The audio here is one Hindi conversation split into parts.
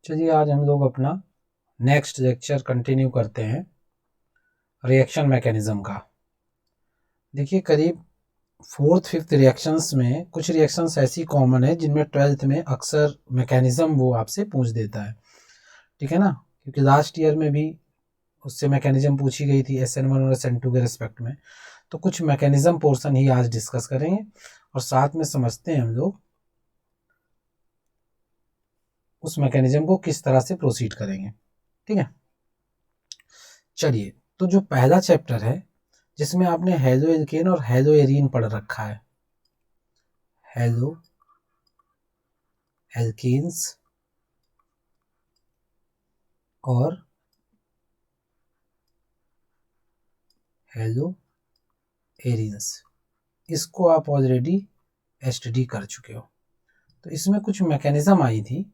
चलिए आज हम लोग अपना नेक्स्ट लेक्चर कंटिन्यू करते हैं रिएक्शन मैकेनिज़्म का। देखिए करीब फोर्थ फिफ्थ रिएक्शंस में कुछ रिएक्शंस ऐसी कॉमन है जिनमें ट्वेल्थ में अक्सर मैकेनिज़्म वो आपसे पूछ देता है, ठीक है ना। क्योंकि लास्ट ईयर में भी उससे मैकेनिज़्म पूछी गई थी SN1 और SN2 के रिस्पेक्ट में। तो कुछ मैकेनिज़्म पोर्शन ही आज डिस्कस करेंगे और साथ में समझते हैं हम लोग उस मैकेनिज़्म को किस तरह से प्रोसीड करेंगे, ठीक है। चलिए, तो जो पहला चैप्टर है जिसमें आपने हेलो एल्केन और हेलो एरीन पढ़ रखा है, हेलो एल्केन्स और हेलो एरीन्स, इसको आप ऑलरेडी स्टडी कर चुके हो। तो इसमें कुछ मैकेनिज़्म आई थी,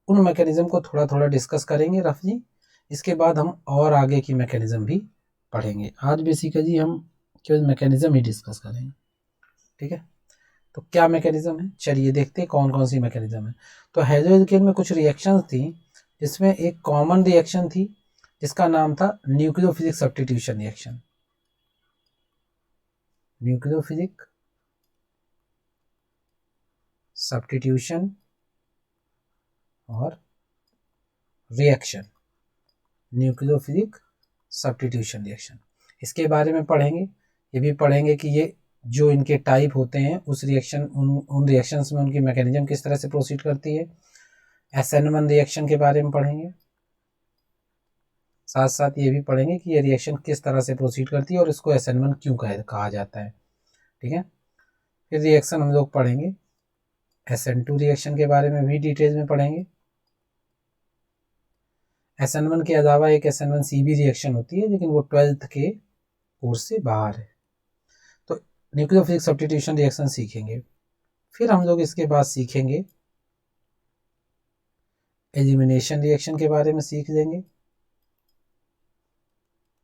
उन मैकेनिज़्म को थोड़ा थोड़ा डिस्कस करेंगे रफली। इसके बाद हम और आगे की मैकेनिज़्म भी पढ़ेंगे। आज बेसिकली हम केवल मैकेनिज़्म ही डिस्कस करेंगे, ठीक है। तो क्या मैकेनिज़्म है, चलिए देखते हैं कौन कौन सी मैकेनिज़्म है। तो हेलो एल्केन में कुछ रिएक्शंस थी जिसमें एक कॉमन रिएक्शन थी जिसका नाम था nucleophilic substitution reaction. Nucleophilic substitution और रिएक्शन, न्यूक्लियोफिलिक सब्स्टिट्यूशन रिएक्शन, इसके बारे में पढ़ेंगे। ये भी पढ़ेंगे कि ये जो इनके टाइप होते हैं उस रिएक्शन उन रिएक्शंस में उनकी मैकेनिज्म किस तरह से प्रोसीड करती है। SN1 रिएक्शन के बारे में पढ़ेंगे, साथ साथ ये भी पढ़ेंगे कि ये रिएक्शन किस तरह से प्रोसीड करती है और इसको SN1 क्यों कहा जाता है, ठीक है। फिर रिएक्शन हम लोग पढ़ेंगे SN2 रिएक्शन के बारे में भी डिटेल में पढ़ेंगे। SN1 के अलावा एक SN1CB रिएक्शन होती है लेकिन वो 12th के कोर्स से बाहर है। तो न्यूक्लियोफिलिक सब्स्टिट्यूशन रिएक्शन सीखेंगे। फिर हम लोग इसके बाद सीखेंगे एलिमिनेशन रिएक्शन के बारे में सीख लेंगे।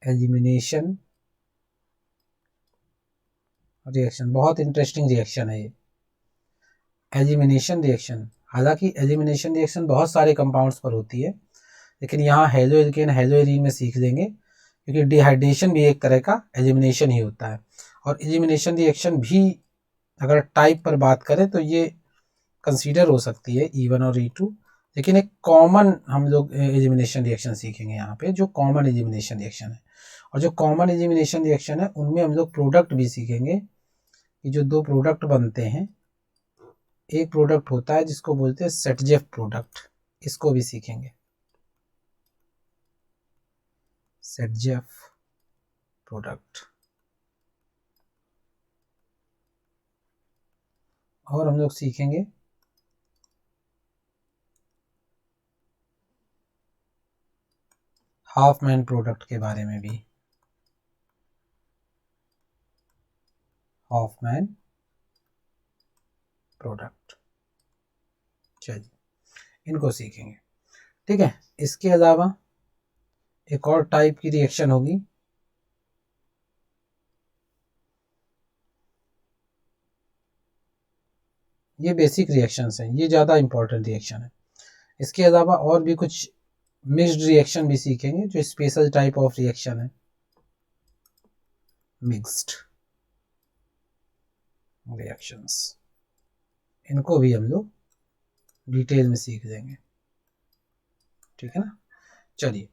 एलिमिनेशन रिएक्शन बहुत इंटरेस्टिंग रिएक्शन है ये एलिमिनेशन रिएक्शन। हालांकि एलिमिनेशन रिएक्शन बहुत सारे कंपाउंड्स पर होती है लेकिन यहाँ हेलो एल्केन हेलो एरीन में सीख लेंगे क्योंकि डिहाइड्रेशन भी एक तरह का एलिमिनेशन ही होता है। और एलिमिनेशन रिएक्शन भी अगर टाइप पर बात करें तो ये कंसीडर हो सकती है E1 और E2, लेकिन एक कॉमन हम लोग एलिमिनेशन रिएक्शन सीखेंगे यहाँ पे जो कॉमन एलिमिनेशन रिएक्शन है। और जो कॉमन एलिमिनेशन रिएक्शन है उनमें हम लोग प्रोडक्ट भी सीखेंगे कि जो दो प्रोडक्ट बनते हैं, एक प्रोडक्ट होता है जिसको बोलते हैं सेटजेफ प्रोडक्ट, इसको भी सीखेंगे सेटजेफ प्रोडक्ट। और हम लोग सीखेंगे हाफमैन प्रोडक्ट के बारे में भी, हाफमैन प्रोडक्ट, चलिए इनको सीखेंगे, ठीक है। इसके अलावा एक और टाइप की रिएक्शन होगी ये बेसिक रिएक्शंस हैं, ये ज़्यादा इंपॉर्टेंट रिएक्शन है। इसके अलावा और भी कुछ मिक्स्ड रिएक्शन भी सीखेंगे जो स्पेशल टाइप ऑफ रिएक्शन है, मिक्स्ड रिएक्शंस, इनको भी हम लोग डिटेल में सीख लेंगे, ठीक है ना। चलिए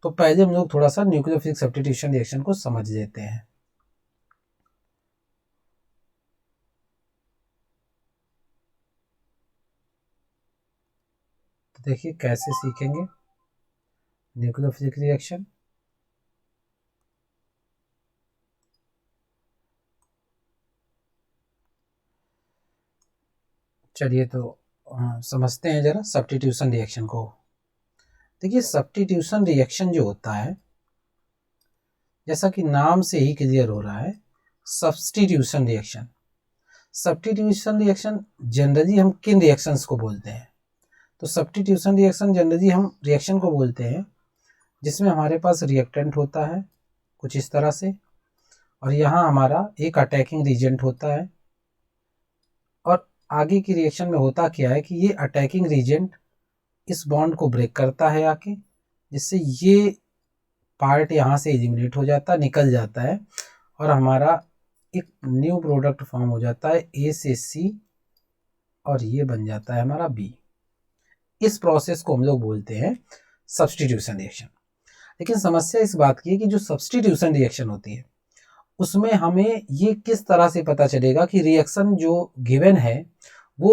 तो पहले हम लोग थोड़ा सा न्यूक्लियोफिलिक सब्स्टिट्यूशन रिएक्शन को समझ लेते हैं। तो देखिए कैसे सीखेंगे न्यूक्लियोफिलिक रिएक्शन। चलिए तो समझते हैं जरा सब्स्टिट्यूशन रिएक्शन को। देखिए सब्स्टिट्यूशन रिएक्शन जो होता है जैसा कि नाम से ही क्लियर हो रहा है, substitution reaction. Substitution reaction generally हम किन रिएक्शंस को बोलते हैं, तो सब्स्टिट्यूशन रिएक्शन जनरली हम रिएक्शन को बोलते हैं जिसमें हमारे पास रिएक्टेंट होता है कुछ इस तरह से, और यहाँ हमारा एक अटैकिंग रीजेंट होता है। और आगे की रिएक्शन में होता क्या है कि ये अटैकिंग रीजेंट इस बॉन्ड को ब्रेक करता है आके, जिससे ये पार्ट यहाँ से एलिमिनेट हो जाता है, निकल जाता है, और हमारा एक न्यू प्रोडक्ट फॉर्म हो जाता है ए से सी, और ये बन जाता है हमारा बी। इस प्रोसेस को हम लोग बोलते हैं सब्स्टिट्यूशन रिएक्शन। लेकिन समस्या इस बात की है कि जो सब्स्टिट्यूशन रिएक्शन होती है उसमें हमें ये किस तरह से पता चलेगा कि रिएक्शन जो गिवन है वो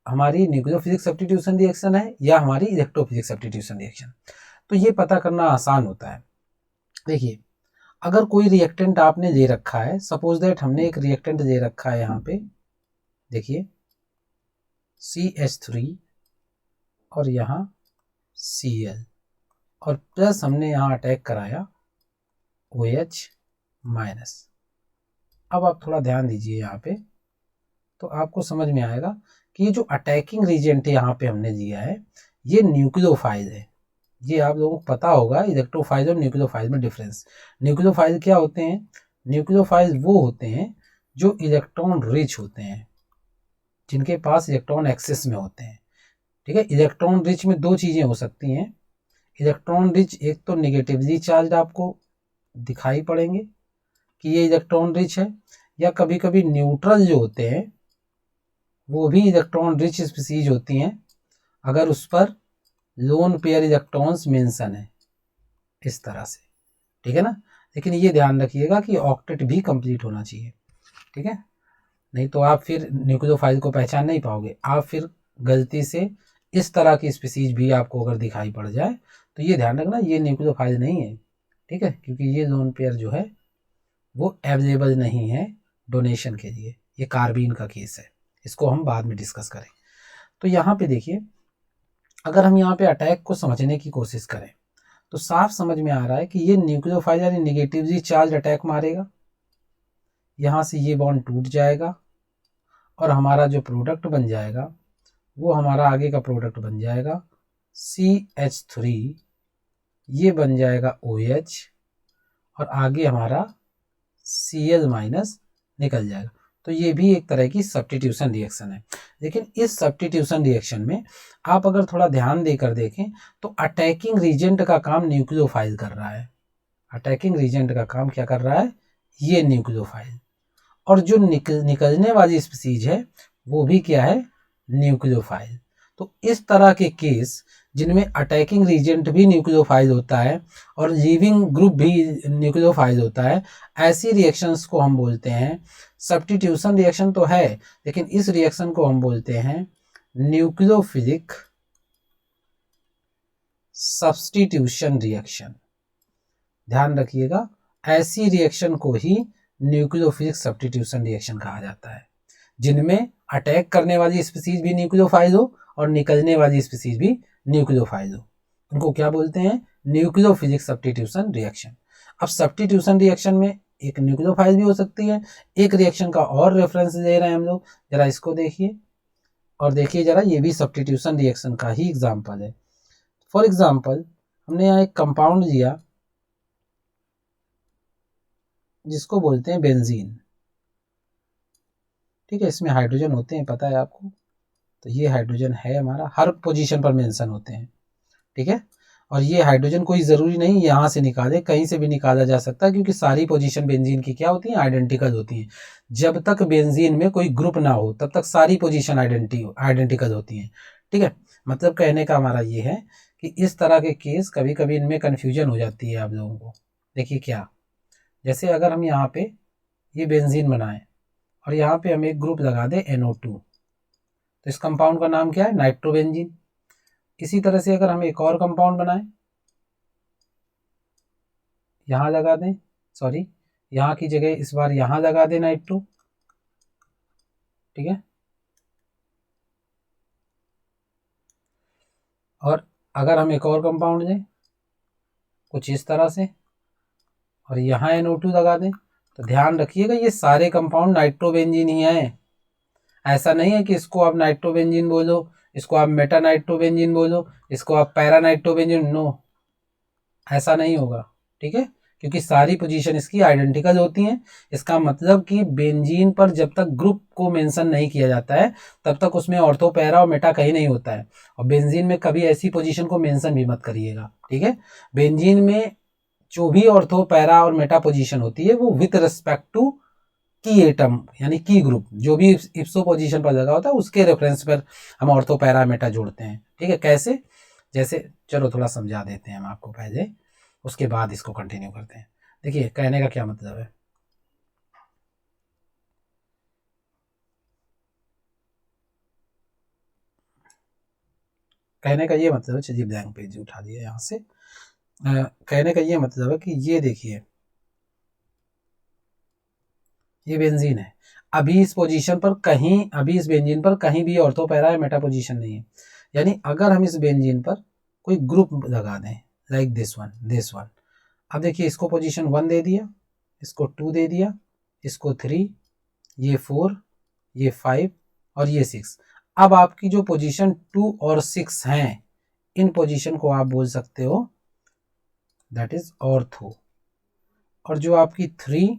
हमारी न्यूक्लियोफिजिक्स सब्स्टिट्यूशन रिएक्शन है या हमारी इलेक्ट्रोफिजिक्स सब्स्टिट्यूशन रिएक्शन। तो ये पता करना आसान होता है। देखिए, अगर कोई रिएक्टेंट आपने ले रखा है, सपोज दैट हमने एक रिएक्टेंट ले रखा है यहाँ पे, देखिए CH3 और यहाँ Cl, और प्लस हमने यहाँ अटैक कराया OH माइनस। अब आप थोड़ा ध्यान दीजिए यहाँ पे, तो आपको समझ में आएगा कि ये जो अटैकिंग रीजेंट यहाँ पे हमने लिया है ये न्यूक्लियोफाइल है। ये आप लोगों को पता होगा इलेक्ट्रोफाइल और न्यूक्लियोफाइल में डिफरेंस। न्यूक्लियोफाइल क्या होते हैं? न्यूक्लियोफाइल वो होते हैं जो इलेक्ट्रॉन रिच होते हैं, जिनके पास इलेक्ट्रॉन एक्सेस में होते हैं। ठीक है, इलेक्ट्रॉन रिच में दो चीज़ें हो सकती हैं। इलेक्ट्रॉन रिच एक तो नेगेटिवली चार्ज आपको दिखाई पड़ेंगे कि ये इलेक्ट्रॉन रिच है, या कभी कभी न्यूट्रल जो होते हैं वो भी इलेक्ट्रॉन रिच स्पीसीज होती हैं अगर उस पर लोन पेयर इलेक्ट्रॉन्स मेंशन है, इस तरह से। ठीक है ना, लेकिन ये ध्यान रखिएगा कि ऑक्टेट भी कंप्लीट होना चाहिए। ठीक है, नहीं तो आप फिर न्यूक्लियोफाइल को पहचान नहीं पाओगे। आप फिर गलती से इस तरह की स्पीसीज भी आपको अगर दिखाई पड़ जाए तो ये ध्यान रखना ये न्यूक्लियोफाइल नहीं है। ठीक है, क्योंकि ये लोन पेयर जो है वो अवेलेबल नहीं है डोनेशन के लिए। ये कार्बीन का केस है, इसको हम बाद में डिस्कस करें। तो यहाँ पे देखिए, अगर हम यहाँ पे अटैक को समझने की कोशिश करें तो साफ समझ में आ रहा है कि ये न्यूक्लियोफाइल यानी नेगेटिवली चार्ज अटैक मारेगा, यहाँ से ये बॉन्ड टूट जाएगा और हमारा जो प्रोडक्ट बन जाएगा वो हमारा आगे का प्रोडक्ट बन जाएगा CH3, ये बन जाएगा OH, और आगे हमारा Cl माइनस निकल जाएगा। तो ये भी एक तरह की सब्स्टिट्यूशन रिएक्शन है। लेकिन इस सब्स्टिट्यूशन रिएक्शन में आप अगर थोड़ा ध्यान देकर देखें तो अटैकिंग रीजेंट का काम न्यूक्लियोफाइल कर रहा है। अटैकिंग रीजेंट का काम क्या कर रहा है? ये न्यूक्लियोफाइल। और जो निकलने वाली स्पीसीज है वो भी क्या है? न्यूक्लियोफाइल। तो इस तरह के केस जिनमें अटैकिंग रीजेंट भी न्यूक्लियोफाइल होता है और लीविंग ग्रुप भी न्यूक्लियोफाइल होता है, ऐसी रिएक्शंस को हम बोलते हैं सब्स्टिट्यूशन रिएक्शन। तो है, लेकिन इस रिएक्शन को हम बोलते हैं न्यूक्लियोफिलिक सब्स्टिट्यूशन रिएक्शन। ध्यान रखिएगा, ऐसी रिएक्शन को ही न्यूक्लियोफिलिक सब्स्टिट्यूशन रिएक्शन कहा जाता है, जिनमें अटैक करने वाली स्पीसीज भी न्यूक्लियोफाइल हो और निकलने वाली स्पीसीज भी न्यूक्लियोफाइल हो। उनको क्या बोलते हैं? Nucleophilic substitution reaction. अब सब्स्टिट्यूशन रिएक्शन में एक न्यूक्लियोफाइल भी हो सकती है। एक रिएक्शन का और रेफरेंस दे रहे हैं हम लोग, जरा इसको देखिए और देखिए जरा, ये भी सब्स्टिट्यूशन रिएक्शन का ही एग्जाम्पल है। फॉर एग्जाम्पल, हमने यहाँ एक कंपाउंड लिया जिसको बोलते हैं बेंजीन। ठीक है, इसमें हाइड्रोजन होते हैं, पता है आपको। तो ये हाइड्रोजन है हमारा, हर पोजीशन पर मेंशन होते हैं। ठीक है, और ये हाइड्रोजन कोई ज़रूरी नहीं यहाँ से निकाले, कहीं से भी निकाला जा सकता है, क्योंकि सारी पोजीशन बेंजीन की क्या होती हैं? आइडेंटिकल होती हैं। जब तक बेंजीन में कोई ग्रुप ना हो तब तक सारी पोजीशन आइडेंटिकल होती हैं। ठीक है, मतलब कहने का हमारा ये है कि इस तरह के केस कभी कभी इनमें कन्फ्यूजन हो जाती है आप लोगों को। देखिए क्या, जैसे अगर हम यहाँ पे ये बेंजीन बनाएं और यहाँ पे हम एक ग्रुप लगा दें NO2, तो इस कंपाउंड का नाम क्या है? नाइट्रोबेंजीन। इसी तरह से अगर हम एक और कंपाउंड बनाएं, यहाँ लगा दें, सॉरी यहाँ की जगह इस बार यहाँ लगा दें नाइट्रो। ठीक है, और अगर हम एक और कंपाउंड दें कुछ इस तरह से और यहाँ NO2 लगा दें, तो ध्यान रखिएगा ये सारे कंपाउंड नाइट्रोबेंजीन ही हैं। ऐसा नहीं है कि इसको आप नाइट्रोबेंजीन बोलो, इसको आप मेटा नाइट्रोबेंजीन बोलो, इसको आप पैरा नाइट्रोबेंजीन, नो, ऐसा नहीं होगा। ठीक है, क्योंकि सारी पोजीशन इसकी आइडेंटिकल होती हैं। इसका मतलब कि बेंजीन पर जब तक ग्रुप को मेंशन नहीं किया जाता है तब तक उसमें ऑर्थो, पैरा और मेटा कहीं नहीं होता है। और बेंजीन में कभी ऐसी पोजीशन को मेंशन भी मत करिएगा, ठीक है। बेंजीन में जो भी ऑर्थो, पैरा और मेटा पोजीशन होती है वो विथ रिस्पेक्ट टू की एटम यानी की ग्रुप, जो भी इप्सो पोजीशन पर लगा होता है उसके रेफरेंस पर हम ऑर्थो, पैरा, मेटा जोड़ते हैं, ठीक है। कैसे, जैसे चलो थोड़ा समझा देते हैं हम आपको पहले, उसके बाद इसको कंटिन्यू करते हैं। देखिए कहने का क्या मतलब है, कहने का ये मतलब है, चलिए ब्लैंक पेज उठा दिया यहाँ से। कहने का ये मतलब है कि ये देखिए ये बेंजीन है, अभी इस पोजीशन पर कहीं, अभी इस बेंजीन पर कहीं भी ऑर्थो, पैरा या मेटा पोजीशन नहीं है। यानी अगर हम इस बेंजीन पर कोई ग्रुप लगा दें लाइक दिस वन, अब देखिए इसको पोजीशन 1 दे दिया, इसको 2 दे दिया, इसको 3, ये 4, ये 5 और ये 6। अब आपकी जो पोजीशन 2 और 6 हैं, इन पोजीशन को आप बोल सकते हो दैट इज ऑर्थो, और जो आपकी 3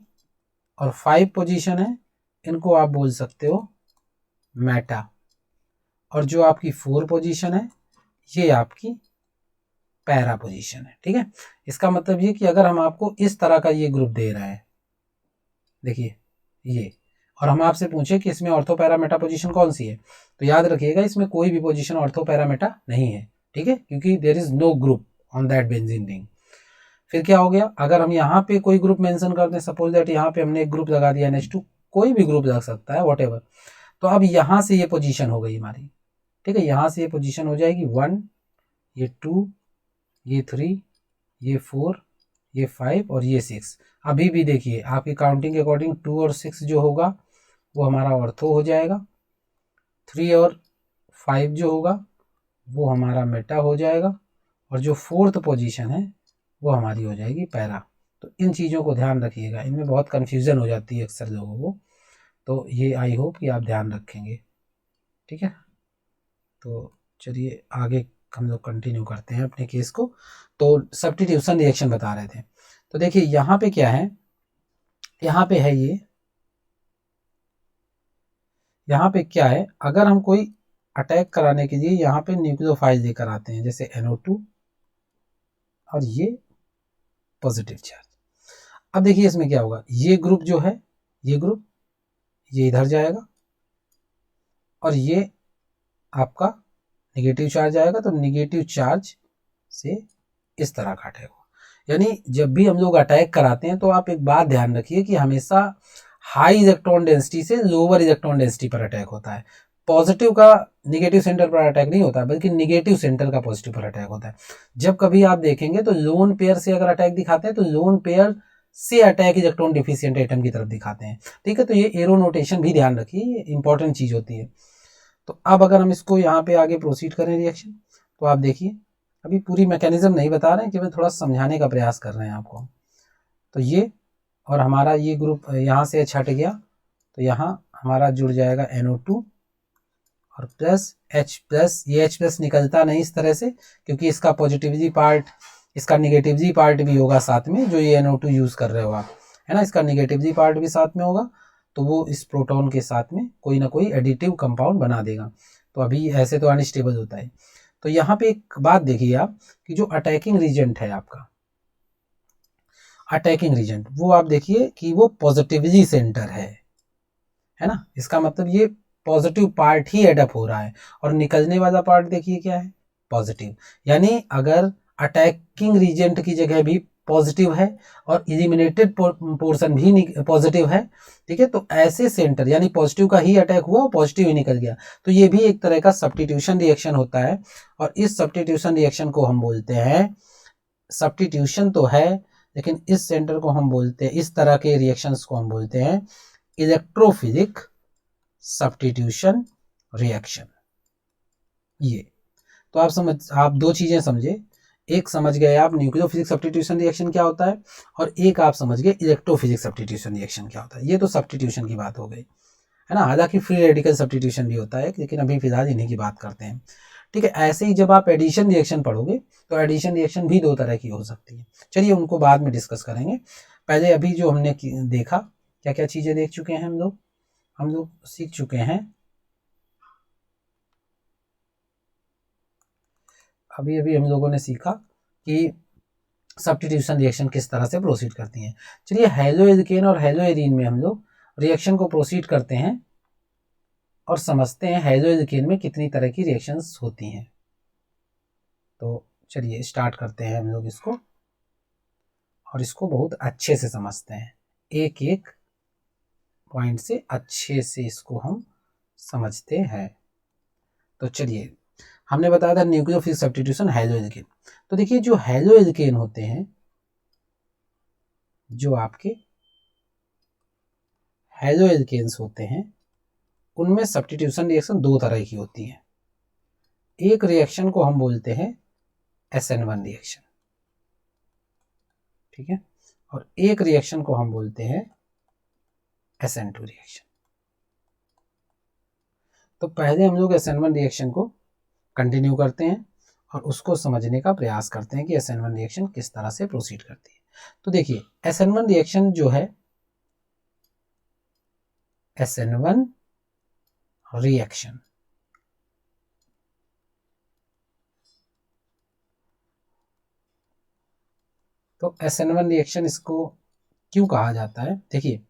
और 5 पोजीशन है इनको आप बोल सकते हो मेटा, और जो आपकी 4 पोजीशन है ये आपकी पैरा पोजीशन है, ठीक है। इसका मतलब ये कि अगर हम आपको इस तरह का ये ग्रुप दे रहे हैं, देखिए ये, और हम आपसे पूछे कि इसमें ऑर्थो, पैरा, मेटा पोजीशन कौन सी है, तो याद रखिएगा इसमें कोई भी पोजीशन ऑर्थो, पैरा, मेटा नहीं है, ठीक है, क्योंकि there is no group on that benzene ring. फिर क्या हो गया, अगर हम यहाँ पे कोई ग्रुप मेंशन करते हैं, सपोज दैट यहाँ पे हमने एक ग्रुप लगा दिया NH2, कोई भी ग्रुप लग सकता है व्हाटएवर, तो अब यहाँ से ये पोजीशन हो गई हमारी, ठीक है। यहाँ से ये पोजीशन हो जाएगी 1, ये 2, ये 3, ये 4, ये 5 और ये 6। अभी भी देखिए आपकी काउंटिंग के अकॉर्डिंग 2 और 6 जो होगा वो हमारा ऑर्थो हो जाएगा, 3 और 5 जो होगा वो हमारा मेटा हो जाएगा, और जो 4th पोजीशन है वो हमारी हो जाएगी पैरा। तो इन चीज़ों को ध्यान रखिएगा, इनमें बहुत कन्फ्यूज़न हो जाती है अक्सर लोगों को, तो ये आई होप कि आप ध्यान रखेंगे, ठीक है। तो चलिए आगे हम लोग कंटिन्यू करते हैं अपने केस को। तो सब्स्टिट्यूशन रिएक्शन बता रहे थे, तो देखिए यहाँ पे क्या है, यहाँ पे है ये, यहाँ पे क्या है, अगर हम कोई अटैक कराने के लिए यहाँ पे न्यूक्लियोफाइल लेकर आते हैं, जैसे NO2 और ये पॉजिटिव चार्ज। अब देखिए इसमें क्या होगा, ये ग्रुप जो है, ये ग्रुप ये इधर जाएगा और ये आपका नेगेटिव चार्ज आएगा, तो नेगेटिव चार्ज से इस तरह का अटैक होगा। यानी जब भी हम लोग अटैक कराते हैं तो आप एक बात ध्यान रखिए कि हमेशा हाई इलेक्ट्रॉन डेंसिटी से लोअर इलेक्ट्रॉन डेंसिटी पर अटैक होता है। पॉजिटिव का नेगेटिव सेंटर पर अटैक नहीं होता, बल्कि नेगेटिव सेंटर का पॉजिटिव पर अटैक होता है। जब कभी आप देखेंगे तो लोन पेयर से अगर अटैक दिखाते हैं तो लोन पेयर से अटैक इलेक्ट्रॉन डिफिशिएंट एटम की तरफ दिखाते हैं, ठीक है। तो ये एरो नोटेशन भी ध्यान रखिए, ये इंपॉर्टेंट चीज होती है। तो अब अगर हम इसको यहाँ पे आगे प्रोसीड करें रिएक्शन, तो आप देखिए अभी पूरी मैकेनिज्म नहीं बता रहे हैं, केवल थोड़ा समझाने का प्रयास कर रहे हैं आपको। तो ये और हमारा ये ग्रुप यहाँ से छट गया, तो यहाँ हमारा जुड़ जाएगा NO2 और प्लस H+, ये H+ निकलता नहीं इस तरह से, क्योंकि इसका पॉजिटिविटी पार्ट, इसका निगेटिविटी पार्ट भी होगा साथ में, जो ये NO2 यूज कर रहे हो आप, है ना, इसका निगेटिविटी पार्ट भी साथ में होगा, तो वो इस प्रोटॉन के साथ में कोई ना कोई एडिटिव कंपाउंड बना देगा। तो अभी ऐसे तो अनस्टेबल होता है। तो यहाँ पे एक बात देखिए आप कि जो अटैकिंग रीजेंट है आपका, अटैकिंग रीजेंट वो आप देखिए कि वो पॉजिटिवली सेंटर है ना। इसका मतलब ये पॉजिटिव पार्ट ही एडअप हो रहा है, और निकलने वाला पार्ट देखिए क्या है, पॉजिटिव। यानी अगर अटैकिंग रीजेंट की जगह भी पॉजिटिव है और इलिमिनेटेड पोर्शन भी पॉजिटिव है, ठीक है, तो ऐसे सेंटर यानी पॉजिटिव का ही अटैक हुआ और पॉजिटिव ही निकल गया, तो ये भी एक तरह का सब्स्टिट्यूशन रिएक्शन होता है। और इस सब्स्टिट्यूशन रिएक्शन को हम बोलते हैं, सब्स्टिट्यूशन तो है लेकिन इस सेंटर को हम बोलते हैं, इस तरह के रिएक्शंस को हम बोलते हैं इलेक्ट्रोफिलिक सब्स्टिट्यूशन रिएक्शन। ये तो आप दो चीजें समझे, एक समझ गए आप न्यूक्लियोफिलिक सब्स्टिट्यूशन रिएक्शन क्या होता है, और एक आप समझ गए इलेक्ट्रोफिलिक सब्स्टिट्यूशन रिएक्शन क्या होता है। ये तो सब्स्टिट्यूशन की बात हो गई, है ना। हालांकि फ्री रेडिकल सब्स्टिट्यूशन भी होता है, लेकिन अभी फिलहाल इन्हीं की बात करते हैं, ठीक है। ऐसे ही जब आप एडिशन रिएक्शन पढ़ोगे तो एडिशन रिएक्शन भी दो तरह की हो सकती है। चलिए उनको बाद में डिस्कस करेंगे। पहले अभी जो हमने देखा, क्या क्या चीजें देख चुके हैं हम लोग सीख चुके हैं। अभी अभी हम लोगों ने सीखा कि सब्स्टिट्यूशन रिएक्शन किस तरह से प्रोसीड करती हैं। चलिए हेलोएल्केन और हेलोएरीन में हम लोग रिएक्शन को प्रोसीड करते हैं और समझते हैं हेलोएल्केन में कितनी तरह की रिएक्शंस होती हैं। तो चलिए स्टार्ट करते हैं हम लोग इसको, और इसको बहुत अच्छे से समझते हैं, एक एक पॉइंट से अच्छे से इसको हम समझते हैं। तो चलिए, हमने बताया था न्यूक्लियोफिलिक सब्स्टिट्यूशन हेलोएल्केन। तो देखिए जो हेलोएल्केन होते हैं, जो आपके हेलोएल्केन्स होते हैं, उनमें सब्स्टिट्यूशन रिएक्शन दो तरह की होती है। एक रिएक्शन को हम बोलते हैं SN1 रिएक्शन, ठीक है, और एक रिएक्शन को हम बोलते हैं SN2 रिएक्शन। तो पहले हम लोग SN1 रिएक्शन को कंटिन्यू करते हैं और उसको समझने का प्रयास करते हैं कि SN1 रिएक्शन किस तरह से प्रोसीड करती है। तो देखिए SN1 रिएक्शन जो है, SN1 रिएक्शन तो SN1 रिएक्शन इसको क्यों कहा जाता है? देखिए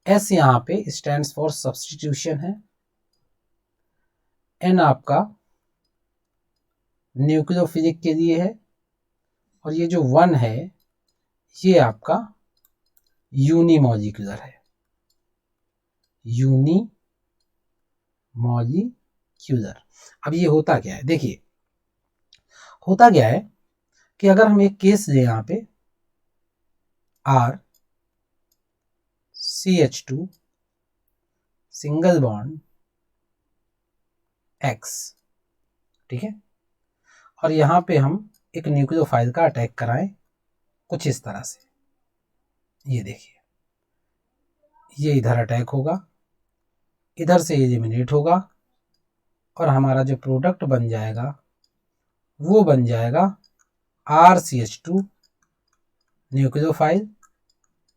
S यहाँ पे स्टैंड्स फॉर सब्स्टिट्यूशन है, N आपका न्यूक्लियोफिलिक के लिए है, और ये जो 1 है ये आपका यूनिमॉलिक्यूलर है, यूनिमॉलिक्यूलर। अब ये होता क्या है? देखिए होता क्या है कि अगर हम एक केस ले यहाँ पे RCH2 सिंगल बॉन्ड X, ठीक है, और यहाँ पे हम एक न्यूक्लियोफाइल का अटैक कराएं कुछ इस तरह से। ये देखिए, ये इधर अटैक होगा, इधर से एलिमिनेट होगा, और हमारा जो प्रोडक्ट बन जाएगा वो बन जाएगा RCH2 न्यूक्लियोफाइल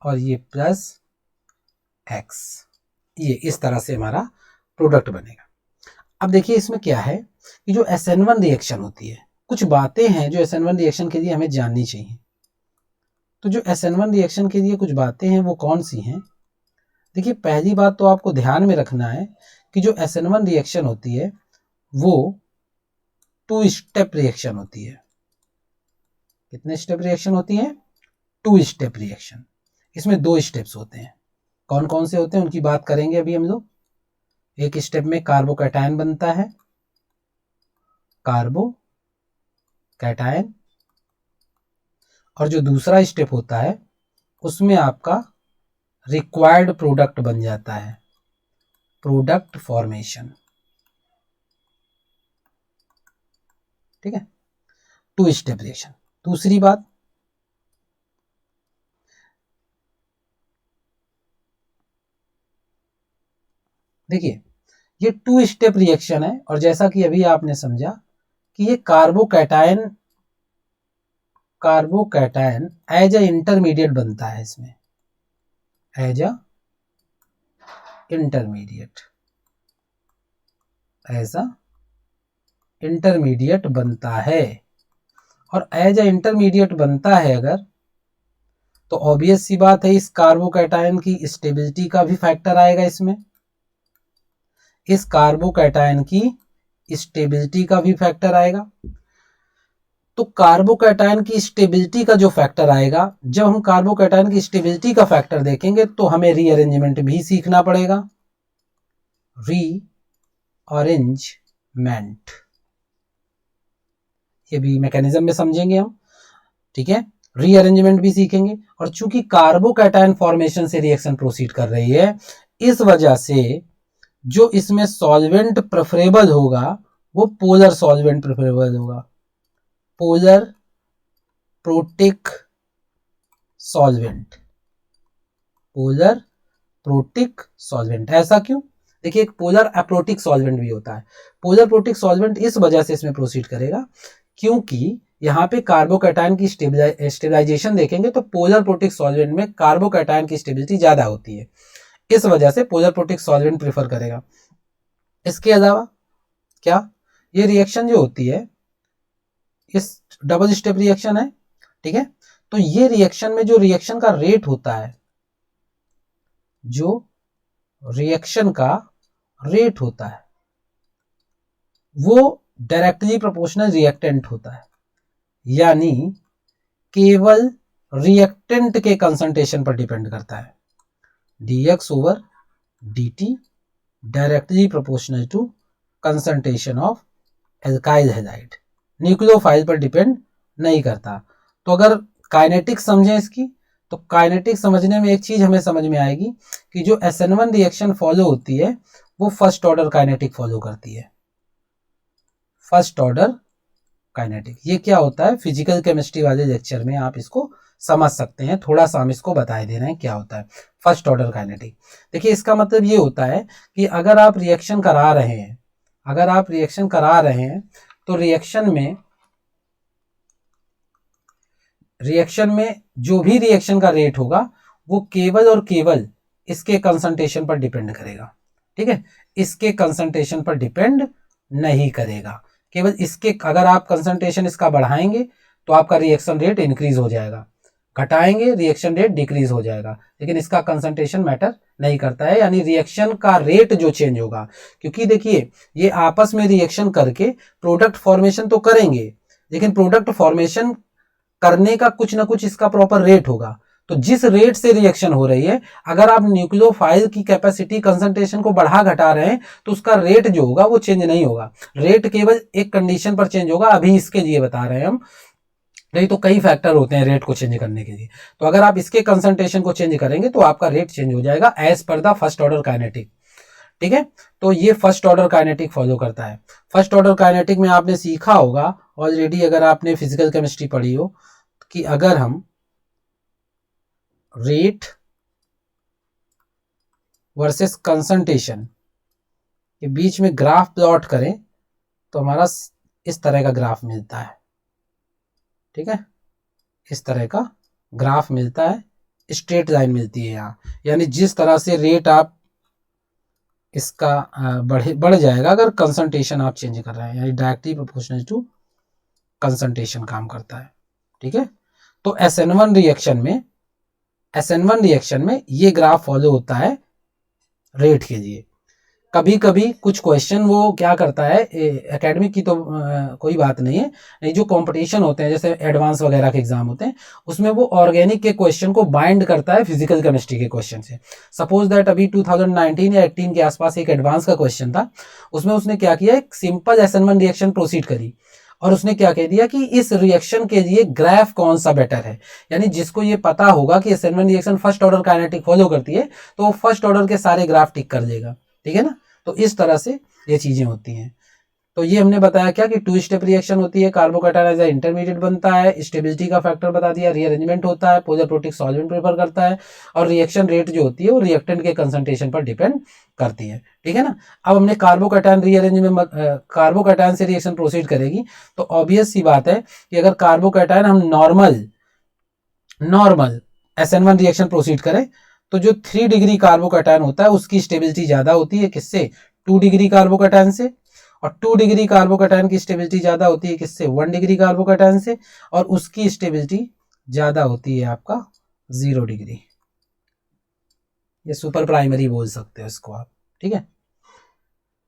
और ये प्लस X। ये इस तरह से हमारा प्रोडक्ट बनेगा। अब देखिए इसमें क्या है कि जो SN1 रिएक्शन होती है, कुछ बातें हैं जो SN1 रिएक्शन के लिए हमें जाननी चाहिए। तो जो SN1 रिएक्शन के लिए कुछ बातें हैं वो कौन सी हैं? देखिए पहली बात तो आपको ध्यान में रखना है कि जो SN1 रिएक्शन होती है वो 2 स्टेप रिएक्शन होती है। कितने स्टेप रिएक्शन होती है? 2 स्टेप रिएक्शन। इसमें 2 स्टेप्स होते हैं। कौन कौन से होते हैं उनकी बात करेंगे अभी हम लोग। एक स्टेप में कार्बोकैटायन बनता है, कार्बोकैटायन, और जो दूसरा स्टेप होता है उसमें आपका रिक्वायर्ड प्रोडक्ट बन जाता है, प्रोडक्ट फॉर्मेशन, ठीक है, 2 स्टेप रिएक्शन। दूसरी बात, देखिए ये 2 स्टेप रिएक्शन है, और जैसा कि अभी आपने समझा कि ये कार्बोकैटायन एज अ इंटरमीडिएट बनता है, इसमें एज अ इंटरमीडिएट बनता है। और एज अ इंटरमीडिएट बनता है अगर, तो ऑब्वियस सी बात है इस कार्बोकैटायन की स्टेबिलिटी का भी फैक्टर आएगा इसमें, इस कार्बोकैटायन की स्टेबिलिटी का भी फैक्टर आएगा। तो कार्बोकैटायन की स्टेबिलिटी का जो फैक्टर आएगा, जब हम कार्बोकैटायन की स्टेबिलिटी का फैक्टर देखेंगे तो हमें रीअरेंजमेंट भी सीखना पड़ेगा, रीअरेंजमेंट, ये भी मैकेनिज्म में समझेंगे हम, ठीक है, रीअरेंजमेंट भी सीखेंगे। और चूंकि कार्बोकैटायन फॉर्मेशन से रिएक्शन प्रोसीड कर रही है, इस वजह से जो इसमें सॉल्वेंट प्रेफरेबल होगा वो पोलर सॉल्वेंट प्रेफरेबल होगा, polar protic solvent, polar protic solvent. ऐसा क्यों? देखिए एक पोलर अप्रोटिक सॉल्वेंट भी होता है। पोलर प्रोटिक सॉल्वेंट इस वजह से इसमें प्रोसीड करेगा क्योंकि यहाँ पे कार्बोकैटायन की स्टेबलाइजेशन देखेंगे तो पोलर प्रोटिक सॉल्वेंट में कार्बोकैटायन की स्टेबिलिटी ज्यादा होती है, इस वजह से पोलर प्रोटिक सॉल्वेंट प्रेफर करेगा। इसके अलावा क्या, ये रिएक्शन जो होती है इस डबल स्टेप रिएक्शन है, ठीक है। तो ये रिएक्शन में जो रिएक्शन का रेट होता है, जो रिएक्शन का रेट होता है वो डायरेक्टली प्रोपोर्शनल रिएक्टेंट होता है, यानी केवल रिएक्टेंट के कंसंट्रेशन पर डिपेंड करता है। dx over dt directly proportional to concentration of alkyl halide, nucleophile पर डिपेंड नहीं करता। तो अगर काइनेटिक्स समझें इसकी, तो काइनेटिक्स समझने में एक चीज हमें समझ में आएगी कि जो SN1 रिएक्शन फॉलो होती है वो फर्स्ट ऑर्डर काइनेटिक फॉलो करती है। फर्स्ट ऑर्डर काइनेटिक ये क्या होता है, फिजिकल केमिस्ट्री वाले लेक्चर में आप इसको समझ सकते हैं, थोड़ा सा हम इसको बताए दे रहे हैं क्या होता है फर्स्ट ऑर्डर काइनेटिक। देखिए इसका मतलब ये होता है कि अगर आप रिएक्शन करा रहे हैं, अगर आप रिएक्शन करा रहे हैं तो रिएक्शन में जो भी रिएक्शन का रेट होगा वो केवल और केवल इसके कंसंट्रेशन पर डिपेंड करेगा, ठीक है। इसके कंसंट्रेशन पर डिपेंड नहीं करेगा, केवल इसके, अगर आप कंसंट्रेशन इसका बढ़ाएंगे तो आपका रिएक्शन रेट इंक्रीज हो जाएगा, घटाएंगे रिएक्शन रेट डिक्रीज हो जाएगा, लेकिन इसका कंसंट्रेशन मैटर नहीं करता है, यानी रिएक्शन का रेट जो चेंज होगा। क्योंकि देखिए ये आपस में रिएक्शन करके प्रोडक्ट फॉर्मेशन तो करेंगे, लेकिन प्रोडक्ट फॉर्मेशन करने का कुछ ना कुछ इसका प्रॉपर रेट होगा। तो जिस रेट से रिएक्शन हो रही है, अगर आप न्यूक्लियोफाइल की कैपेसिटी कंसंट्रेशन को बढ़ा घटा रहे हैं तो उसका रेट जो होगा वो चेंज नहीं होगा, रेट केवल एक कंडीशन पर चेंज होगा, अभी इसके लिए बता रहे हैं हम, नहीं तो कई फैक्टर होते हैं रेट को चेंज करने के लिए। तो अगर आप इसके कंसंट्रेशन को चेंज करेंगे तो आपका रेट चेंज हो जाएगा as per the first order kinetic, ठीक है। तो ये फर्स्ट ऑर्डर काइनेटिक फॉलो करता है। फर्स्ट ऑर्डर काइनेटिक में आपने सीखा होगा ऑलरेडी, अगर आपने फिजिकल केमिस्ट्री पढ़ी हो, कि अगर हम रेट वर्सेस कंसंट्रेशन के बीच में ग्राफ प्लॉट करें तो हमारा इस तरह का ग्राफ मिलता है, ठीक है। इस तरह का ग्राफ मिलता है, स्ट्रेट लाइन मिलती है यहाँ, यानी जिस तरह से रेट आप इसका बढ़ जाएगा अगर कंसंट्रेशन आप चेंज कर रहे हैं, यानी डायरेक्टली प्रोपोर्शनल टू कंसंट्रेशन काम करता है, ठीक है। तो SN1 रिएक्शन में ये ग्राफ फॉलो होता है रेट के लिए। कभी कभी कुछ क्वेश्चन वो क्या करता है, एकेडमिक की तो कोई बात नहीं है, नहीं जो कंपटीशन होते हैं जैसे एडवांस वगैरह के एग्जाम होते हैं उसमें वो ऑर्गेनिक के क्वेश्चन को बाइंड करता है फिजिकल केमिस्ट्री के क्वेश्चन से। सपोज दैट अभी 2019 या 18 के आसपास एक एडवांस का क्वेश्चन था, उसमें उसने क्या किया, एक सिंपल SN1 रिएक्शन प्रोसीड करी और उसने क्या कह दिया कि इस रिएक्शन के लिए ग्राफ कौन सा बेटर है, यानी जिसको ये पता होगा कि SN1 reaction first order kinetic follow करती है तो वो फर्स्ट ऑर्डर के सारे ग्राफ टिक कर देगा, ठीक है ना। तो इस तरह से ये चीजें होती हैं। तो ये हमने बताया क्या कि टू स्टेप रिएक्शन होती है, कार्बोकैटायन एज इंटरमीडिएट बनता है, स्टेबिलिटी का फैक्टर बता दिया, रीअरेंजमेंट होता है, पोलर प्रोटिक सॉल्वेंट प्रेफर करता है, और रिएक्शन रेट जो होती है वो रिएक्टेंट के कंसंट्रेशन पर डिपेंड करती है, ठीक है ना। अब हमने कार्बोकैटायन रीअरेंजमेंट, कार्बोकैटायन से रिएक्शन प्रोसीड करेगी तो ऑब्वियस सी बात है कि अगर कार्बोकैटायन हम नॉर्मल SN1 रिएक्शन प्रोसीड करें तो जो 3 डिग्री कार्बोकैटायन होता है उसकी स्टेबिलिटी ज्यादा होती है किससे, 2 डिग्री कार्बोकैटायन से, और 2 डिग्री कार्बोकैटायन की स्टेबिलिटी ज्यादा होती है किससे, 1 डिग्री कार्बोकैटायन से, और उसकी स्टेबिलिटी ज्यादा होती है आपका 0 डिग्री। ये सुपर प्राइमरी बोल सकते हो इसको आप, ठीक है।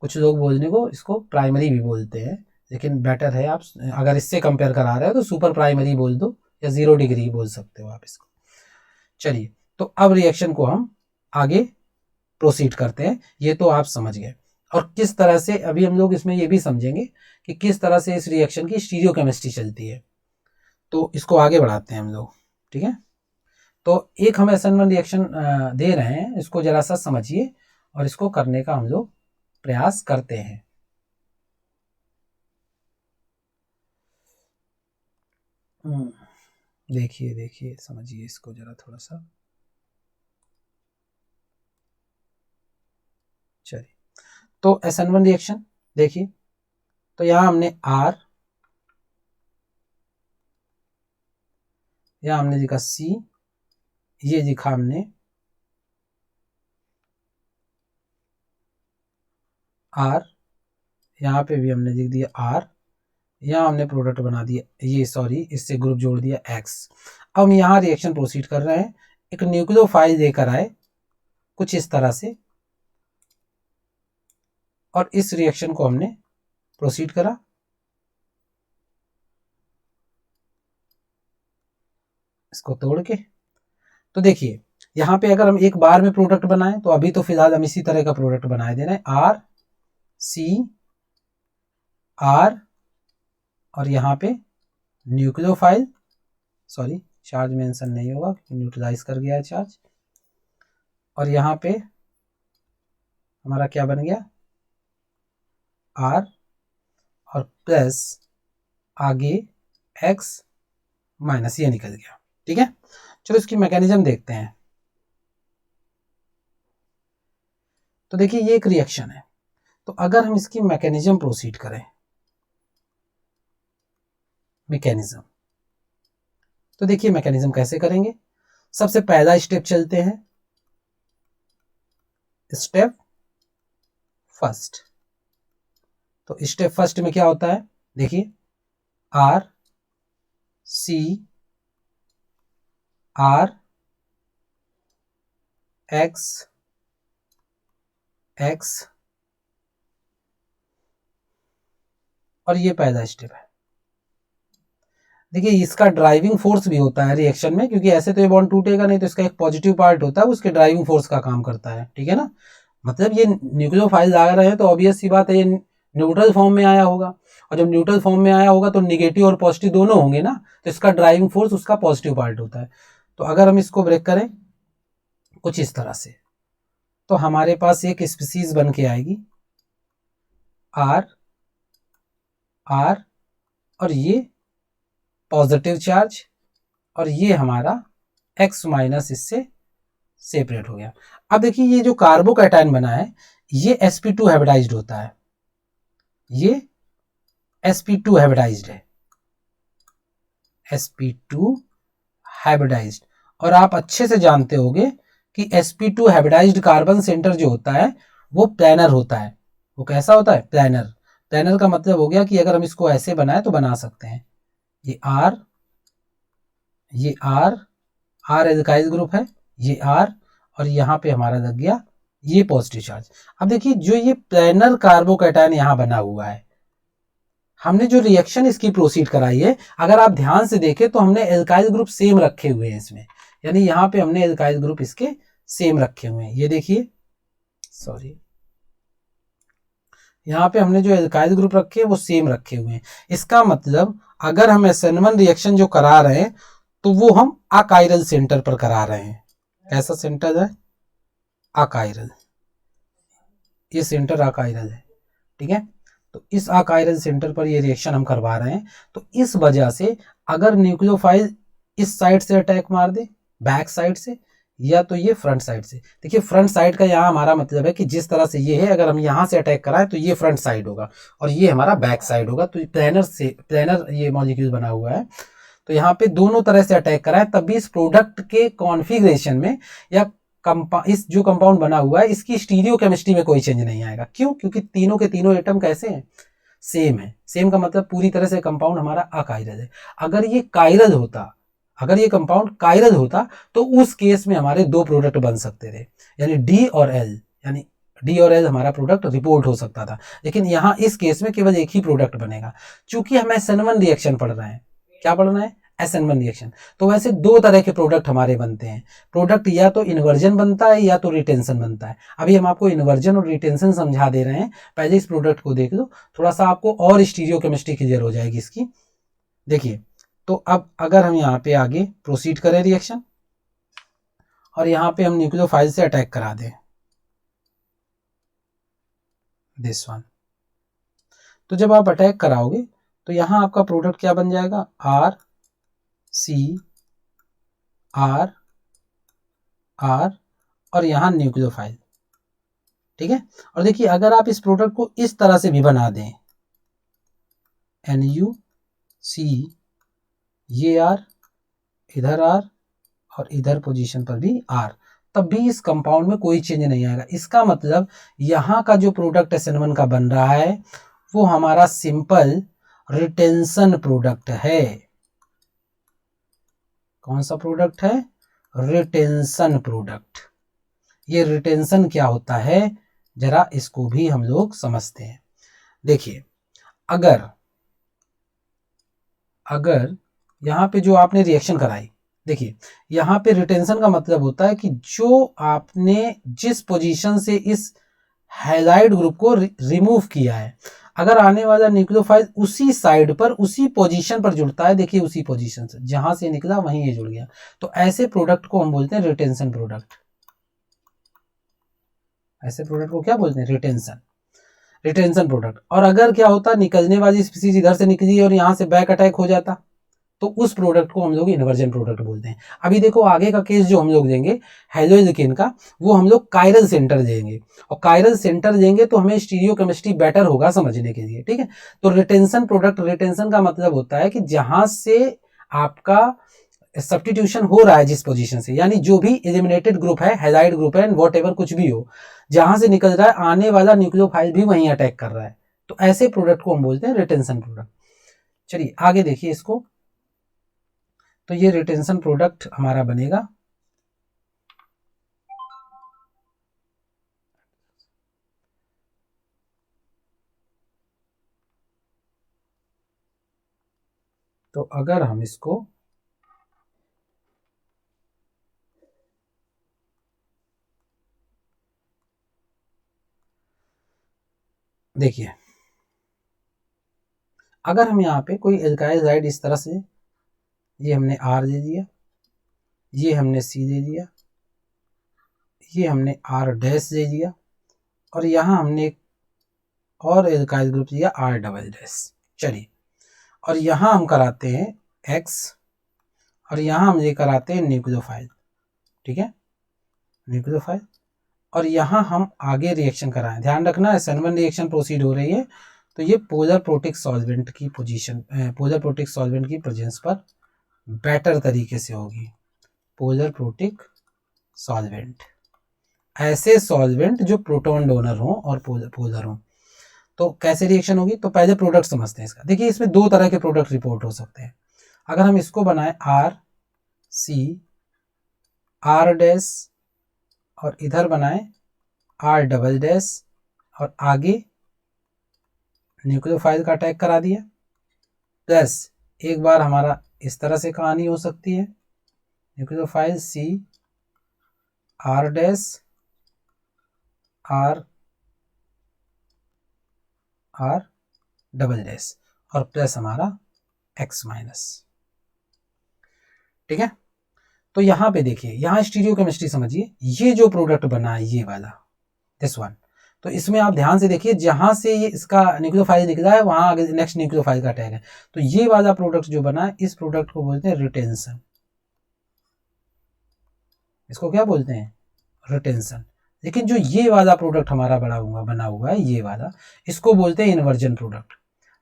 कुछ लोग बोलने को इसको प्राइमरी भी बोलते हैं, लेकिन बेटर है आप अगर इससे कंपेयर करा रहे हो तो सुपर प्राइमरी बोल दो या 0 डिग्री बोल सकते हो आप इसको। चलिए तो अब रिएक्शन को हम आगे प्रोसीड करते हैं, ये तो आप समझ गए। और किस तरह से अभी हम लोग इसमें ये भी समझेंगे कि किस तरह से इस रिएक्शन की स्टीरियोकेमिस्ट्री चलती है, तो इसको आगे बढ़ाते हैं हम लोग, ठीक है। तो एक हम SN1 रिएक्शन दे रहे हैं, इसको जरा सा समझिए और इसको करने का हम लोग प्रयास करते हैं। देखिए देखिए समझिए इसको जरा थोड़ा सा, चलिए तो SN1 रिएक्शन देखिए, तो यहाँ हमने R, यहाँ हमने लिखा C, ये लिखा हमने R, यहाँ पे भी हमने लिख दिया R, यहाँ हमने प्रोडक्ट बना दिया, ये सॉरी इससे ग्रुप जोड़ दिया X। अब हम यहाँ रिएक्शन प्रोसीड कर रहे हैं, एक न्यूक्लियोफाइल लेकर आए कुछ इस तरह से, और इस रिएक्शन को हमने प्रोसीड करा। इसको तोड़ के, तो देखिए यहाँ पे अगर हम एक बार में प्रोडक्ट बनाएं तो अभी तो फिलहाल हम इसी तरह का प्रोडक्ट बनाए दे रहे हैं, R C R, और यहाँ पे न्यूक्लियोफाइल, सॉरी चार्ज मेंशन नहीं होगा, न्यूट्रलाइज कर गया है चार्ज, और यहाँ पे हमारा क्या बन गया R, और प्लस आगे X माइनस, ये निकल गया। ठीक है, चलो इसकी मैकेनिज्म देखते हैं। तो देखिए ये एक रिएक्शन है, तो अगर हम इसकी मैकेनिज्म प्रोसीड करें, मैकेनिज्म, तो देखिए मैकेनिज्म कैसे करेंगे। सबसे पहला स्टेप चलते हैं, स्टेप फर्स्ट। तो स्टेप फर्स्ट में क्या होता है, देखिए R C R X X, और ये पहला स्टेप है। देखिए इसका ड्राइविंग फोर्स भी होता है रिएक्शन में, क्योंकि ऐसे तो ये बॉन्ड टूटेगा नहीं, तो इसका एक पॉजिटिव पार्ट होता है, उसके ड्राइविंग फोर्स का काम करता है। ठीक है ना, मतलब ये न्यूक्लियोफाइल आ रहे हैं तो ऑब्वियस सी बात है ये न्यूट्रल फॉर्म में आया होगा, और जब न्यूट्रल फॉर्म में आया होगा तो निगेटिव और पॉजिटिव दोनों होंगे ना, तो इसका ड्राइविंग फोर्स उसका पॉजिटिव पार्ट होता है। तो अगर हम इसको ब्रेक करें कुछ इस तरह से, तो हमारे पास एक स्पीसीज बन के आएगी R R, और ये पॉजिटिव चार्ज, और ये हमारा X माइनस इससे सेपरेट हो गया। अब देखिए ये जो कार्बोकैटायन बना है ये sp2 हाइब्रिडाइज्ड होता है, ये sp2 हाइब्रिडाइज्ड है, sp2 हाइब्रिडाइज्ड। और आप अच्छे से जानते होंगे कि sp2 हाइब्रिडाइज्ड कार्बन सेंटर जो होता है वो प्लैनर होता है। वो कैसा होता है, प्लैनर। प्लैनर का मतलब हो गया कि अगर हम इसको ऐसे बनाए तो बना सकते हैं, ये R, ये R, R एल्काइल ग्रुप है, ये R, और यहाँ पे हमारा लग गया ये पॉजिटिव चार्ज। अब देखिए जो ये प्लैनर कार्बोकैटायन यहाँ बना हुआ है, हमने जो रिएक्शन इसकी प्रोसीड कराई है, अगर आप ध्यान से देखें तो हमने एल्काइल ग्रुप सेम रखे हुए हैं इसमें, यानी यहाँ पे हमने एल्काइल ग्रुप इसके सेम रखे हुए हैं। ये देखिए, सॉरी, यहाँ पे हमने जो एल्काइल ग्रुप रखे हैं वो सेम रखे हुए हैं। इसका मतलब अगर हम SN1 रिएक्शन जो करा रहे हैं तो वो हम अकाइरल सेंटर पर करा रहे हैं। कैसा सेंटर है, अकाइरल, ये सेंटर अकाइरल है। ठीक है, तो इस अकाइरल सेंटर पर ये रिएक्शन हम करवा रहे हैं। तो इस वजह से अगर न्यूक्लियोफाइल इस साइड से अटैक मार दे, बैक साइड से, या तो ये फ्रंट साइड से। देखिए फ्रंट साइड का यहाँ हमारा मतलब है कि जिस तरह से ये है, अगर हम यहाँ से अटैक कराएं तो ये फ्रंट साइड होगा और ये हमारा बैक साइड होगा। तो प्लैनर से, प्लैनर ये मॉलिक्यूल बना हुआ है, तो यहाँ पे दोनों तरह से अटैक कराएं तभी इस प्रोडक्ट के कॉन्फ़िगरेशन में या इस जो कंपाउंड बना हुआ है इसकी स्टीरियो केमिस्ट्री में कोई चेंज नहीं आएगा। क्यों, क्योंकि तीनों के तीनों एटम कैसे हैं, सेम है। सेम का मतलब पूरी तरह से कंपाउंड हमारा अकाइरल है। अगर ये काइरल होता, अगर ये कंपाउंड काइरल होता तो उस केस में हमारे दो प्रोडक्ट बन सकते थे, यानी डी और एल, यानी डी और एल हमारा प्रोडक्ट रिपोर्ट हो सकता था। लेकिन यहाँ इस केस में केवल एक ही प्रोडक्ट बनेगा। चूंकि हम SN1 रिएक्शन पढ़ रहे हैं, क्या पढ़ रहे हैं, SN1 रिएक्शन, तो वैसे दो तरह के प्रोडक्ट हमारे बनते हैं। प्रोडक्ट या तो इन्वर्जन बनता है या तो रिटेंशन बनता है। अभी हम आपको इन्वर्जन और रिटेंशन समझा दे रहे हैं, पहले इस प्रोडक्ट को देख लो, थोड़ा सा आपको और स्टीरियो केमिस्ट्री क्लियर हो जाएगी इसकी। देखिए, तो अब अगर हम यहाँ पे आगे प्रोसीड करें रिएक्शन और यहाँ पे हम न्यूक्लियोफाइल से अटैक करा दें, दिस वन, तो जब आप अटैक कराओगे तो यहाँ आपका प्रोडक्ट क्या बन जाएगा, R C R R, और यहाँ न्यूक्लियोफाइल। ठीक है। और देखिए अगर आप इस प्रोडक्ट को इस तरह से भी बना दें, NuC, ये R, इधर R और इधर पोजीशन पर भी R, तब भी इस कंपाउंड में कोई चेंज नहीं आएगा। इसका मतलब यहाँ का जो प्रोडक्ट SN1 का बन रहा है वो हमारा सिंपल रिटेंशन प्रोडक्ट है। कौन सा प्रोडक्ट है? Retention product. ये रिटेंशन क्या होता है जरा इसको भी हम लोग समझते हैं। देखिए अगर यहाँ पे जो आपने रिएक्शन कराई, देखिए यहाँ पे रिटेंशन का मतलब होता है कि जो आपने जिस पोजीशन से इस हैलाइड ग्रुप को रिमूव किया है, अगर आने वाला न्यूक्लियोफाइल उसी साइड पर उसी पोजीशन पर जुड़ता है, देखिए उसी पोजीशन से जहां से निकला वहीं ये जुड़ गया, तो ऐसे प्रोडक्ट को हम बोलते हैं रिटेंशन प्रोडक्ट। ऐसे प्रोडक्ट को क्या बोलते हैं? Retention product. और अगर क्या होता, निकलने वाली स्पीसीज इधर से निकली और यहाँ से बैक अटैक हो जाता, तो उस प्रोडक्ट को हम लोग इन्वर्जन प्रोडक्ट बोलते हैं। अभी देखो आगे का केस जो हम लोग देंगे हेलोइल्केन का, वो हम लोग कायरल सेंटर देंगे, और कायरल सेंटर देंगे तो हमें स्टीरियोकेमिस्ट्री बेटर होगा समझने के लिए, ठीक है। तो रिटेंशन प्रोडक्ट, रिटेंशन का मतलब होता है कि जहां से आपका सब्स्टिट्यूशन हो रहा है जिस पोजीशन से, यानी जो भी एलिमिनेटेड ग्रुप है, हैलाइड ग्रुप है, वॉट एवर कुछ भी हो, जहां से निकल रहा है आने वाला न्यूक्लियोफाइल भी वहीं अटैक कर रहा है, तो ऐसे प्रोडक्ट को हम बोलते हैं रिटेंशन प्रोडक्ट। चलिए आगे देखिए इसको, तो ये रिटेंशन प्रोडक्ट हमारा बनेगा। तो अगर हम इसको देखिए, अगर हम यहाँ पे कोई एल्काइल हाइड इस तरह से, ये हमने R दे दिया, ये हमने C दे दिया, ये हमने R डैश दे दिया, और यहाँ हमने एक और एल्काइल ग्रुप दिया R डबल डैश। चलिए, और यहाँ हम कराते हैं X, और यहाँ हम ये कराते हैं न्यूक्लियोफाइल, ठीक है, न्यूक्लियोफाइल, और यहाँ हम आगे रिएक्शन कराएं। ध्यान रखना SN1 रिएक्शन प्रोसीड हो रही है, तो ये पोलर प्रोटिक सॉल्वेंट की पोजीशन, पोलर प्रोटिक सॉल्वेंट की प्रेजेंस पर बेटर तरीके से होगी। पोलर प्रोटिक सॉल्वेंट, ऐसे सॉल्वेंट जो प्रोटॉन डोनर हो और पोलर हो, तो कैसे रिएक्शन होगी? तो पहले प्रोडक्ट समझते हैं इसका। देखिए इसमें दो तरह के प्रोडक्ट रिपोर्ट हो सकते हैं। अगर हम इसको बनाएं RC, R डैश, और इधर बनाएं R डबल डैश, और आगे न्यूक्लियोफाइल का अटैक करा दिया, प्लस एक बार हमारा इस तरह से कहानी हो सकती है, nucleophile C, R dash, R double dash, और प्लस हमारा X माइनस, ठीक है। तो यहाँ पे देखिए, यहाँ स्टीरियोकेमिस्ट्री समझिए, ये जो प्रोडक्ट बना है ये वाला, दिस वन, तो इसमें आप ध्यान से देखिए, जहां से ये इसका न्यूक्लियोफाइल निकला है वहां आगे नेक्स्ट न्यूक्लियोफाइल का अटैक है, तो ये वाला प्रोडक्ट जो बना है इस प्रोडक्ट को बोलते हैं रिटेंशन। इसको क्या बोलते हैं? रिटेंशन। लेकिन जो ये वाला प्रोडक्ट हमारा बना हुआ है ये वाला, इसको बोलते हैं इन्वर्जन प्रोडक्ट।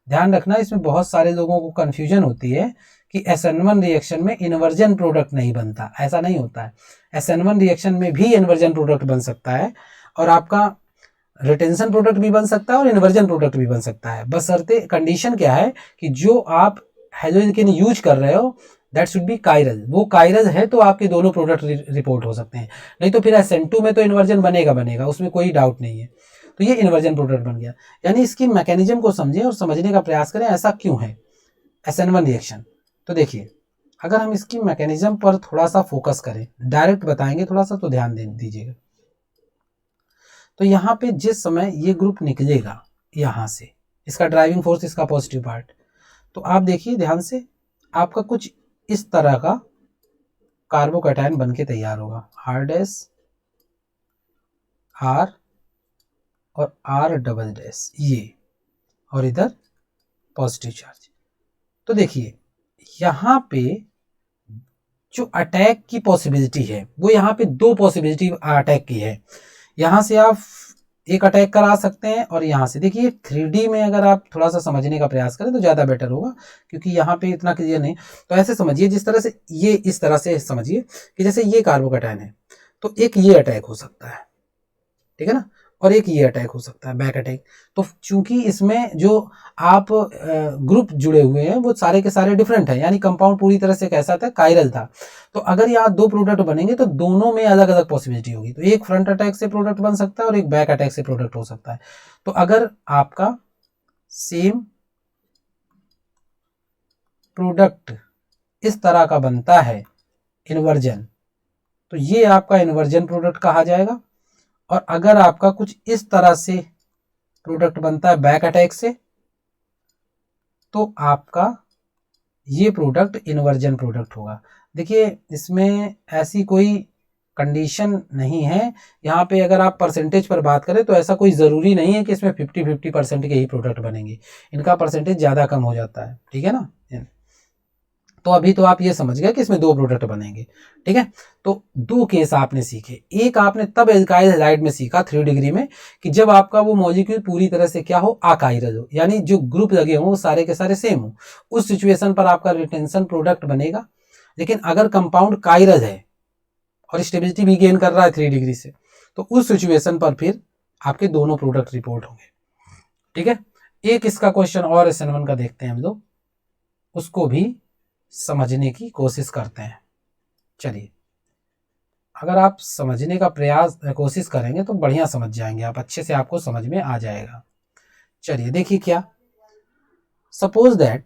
ध्यान रखना इसमें बहुत सारे लोगों को कंफ्यूजन होती है कि SN1 रिएक्शन में इन्वर्जन प्रोडक्ट नहीं बनता, ऐसा नहीं होता है। SN1 रिएक्शन में भी इन्वर्जन प्रोडक्ट बन सकता है, और आपका रिटेंशन प्रोडक्ट भी बन सकता है और इन्वर्जन प्रोडक्ट भी बन सकता है, बशर्ते कंडीशन क्या है कि जो आप हेलोइल्केन यूज कर रहे हो दैट शुड बी कायरल, वो कायरल है तो आपके दोनों प्रोडक्ट रिपोर्ट हो सकते हैं, नहीं तो फिर SN2 में तो इन्वर्जन बनेगा, उसमें कोई डाउट नहीं है। तो ये इन्वर्जन प्रोडक्ट बन गया, यानी इसकी मैकेनिज्म को समझें और समझने का प्रयास करें ऐसा क्यों है SN1 रिएक्शन। तो देखिए अगर हम इसकी मैकेनिज्म पर थोड़ा सा फोकस करें, डायरेक्ट बताएंगे थोड़ा सा, तो ध्यान दीजिएगा। तो यहाँ पे जिस समय ये ग्रुप निकलेगा यहाँ से, इसका ड्राइविंग फोर्स, इसका पॉजिटिव पार्ट, तो आप देखिए ध्यान से, आपका कुछ इस तरह का कार्बोकैटायन बन के तैयार होगा, R डैश, R और R डबल डैश, ये, और इधर पॉजिटिव चार्ज। तो देखिए यहाँ पे जो अटैक की पॉसिबिलिटी है वो यहाँ पे दो पॉसिबिलिटी अटैक की है। यहाँ से आप एक अटैक करा सकते हैं और यहाँ से देखिए 3D में अगर आप थोड़ा सा समझने का प्रयास करें तो ज़्यादा बेटर होगा, क्योंकि यहाँ पे इतना क्लियर नहीं। तो ऐसे समझिए, जिस तरह से ये, इस तरह से समझिए कि जैसे ये कार्बोकैटायन है तो एक ये अटैक हो सकता है, ठीक है ना, और एक ये अटैक हो सकता है, बैक अटैक। तो चूंकि इसमें जो आप ग्रुप जुड़े हुए हैं वो सारे के सारे डिफरेंट हैं, यानी कंपाउंड पूरी तरह से कैसा था, कायरल था। तो अगर यहाँ दो प्रोडक्ट बनेंगे तो दोनों में अलग अलग पॉसिबिलिटी होगी। तो एक फ्रंट अटैक से प्रोडक्ट बन सकता है और एक बैक अटैक से प्रोडक्ट हो सकता है। तो अगर आपका सेम प्रोडक्ट इस तरह का बनता है इन्वर्जन, तो ये आपका इन्वर्जन प्रोडक्ट कहा जाएगा। और अगर आपका कुछ इस तरह से प्रोडक्ट बनता है बैक अटैक से, तो आपका ये प्रोडक्ट इन्वर्जन प्रोडक्ट होगा। देखिए इसमें ऐसी कोई कंडीशन नहीं है। यहाँ पे अगर आप परसेंटेज पर बात करें तो ऐसा कोई ज़रूरी नहीं है कि इसमें 50-50% के ही प्रोडक्ट बनेंगे, इनका परसेंटेज ज़्यादा कम हो जाता है, ठीक है ना। तो अभी तो आप ये समझ गए कि इसमें दो प्रोडक्ट बनेंगे, ठीक है। तो दो केस आपने सीखे। एक आपने तब एल्काइल हैलाइड में सीखा 3 डिग्री में कि जब आपका वो मॉलिक्यूल पूरी तरह से क्या हो, अकाइरल हो, यानी जो ग्रुप लगे हों वो सारे के सारे सेम हो। उस सिचुएशन पर आपका रिटेंशन प्रोडक्ट बनेगा। लेकिन अगर कंपाउंड काइरल है और स्टेबिलिटी भी गेन कर रहा है 3 डिग्री से, तो उस सिचुएशन पर फिर आपके दोनों प्रोडक्ट रिपोर्ट होंगे, ठीक है। एक इसका क्वेश्चन और SN1 का देखते हैं हम लोग, उसको भी समझने की कोशिश करते हैं। चलिए, अगर आप समझने का कोशिश करेंगे तो बढ़िया समझ जाएंगे आप, अच्छे से आपको समझ में आ जाएगा। चलिए देखिए क्या, सपोज दैट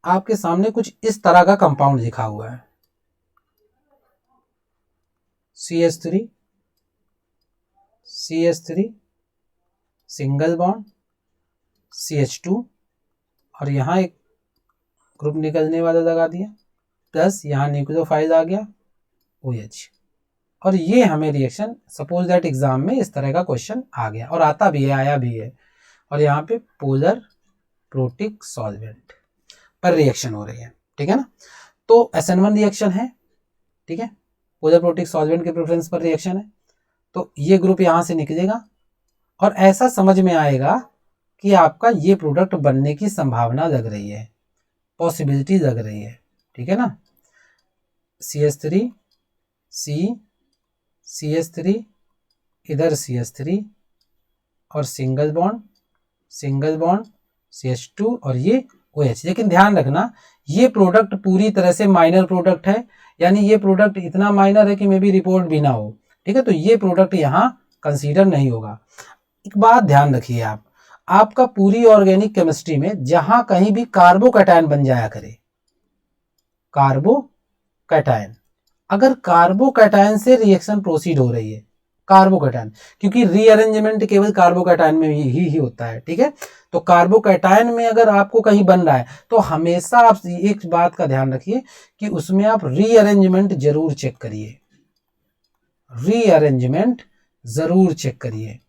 आपके सामने कुछ इस तरह का कंपाउंड लिखा हुआ है, CH3 सिंगल बॉन्ड CH2 और यहाँ एक ग्रुप निकलने वाला लगा दिया, प्लस यहाँ न्यूक्लियोफाइल आ गया OH। और ये हमें रिएक्शन, सपोज दैट एग्जाम में इस तरह का क्वेश्चन आ गया और आता भी है, आया भी है। और यहाँ पे पोलर प्रोटिक सॉल्वेंट पर रिएक्शन हो रही है, ठीक है ना। तो SN1 रिएक्शन है, ठीक है, पोलर प्रोटिक सॉल्वेंट के प्रेफरेंस पर रिएक्शन है। तो ये ग्रुप यहाँ से निकलेगा और ऐसा समझ में आएगा कि आपका ये प्रोडक्ट बनने की संभावना लग रही है, पॉसिबिलिटी लग रही है, ठीक है ना। CH3 CH3 इधर CH3 और सिंगल बॉन्ड CH2 और ये OH। लेकिन ध्यान रखना ये प्रोडक्ट पूरी तरह से माइनर प्रोडक्ट है, यानी ये प्रोडक्ट इतना माइनर है कि मे बी रिपोर्ट भी ना हो, ठीक है। तो ये प्रोडक्ट यहाँ कंसीडर नहीं होगा। एक बात ध्यान रखिए, आपका पूरी ऑर्गेनिक केमिस्ट्री में जहां कहीं भी कार्बोकैटायन बन जाया करे, कार्बोकैटायन, अगर कार्बोकैटायन से रिएक्शन प्रोसीड हो रही है, कार्बोकैटायन, क्योंकि रीअरेंजमेंट केवल कार्बोकैटायन में ही होता है, ठीक है। तो कार्बोकैटायन में अगर आपको कहीं बन रहा है तो हमेशा आप एक बात का ध्यान रखिए कि उसमें आप रीअरेंजमेंट जरूर चेक करिए, रीअरेंजमेंट जरूर चेक करिए।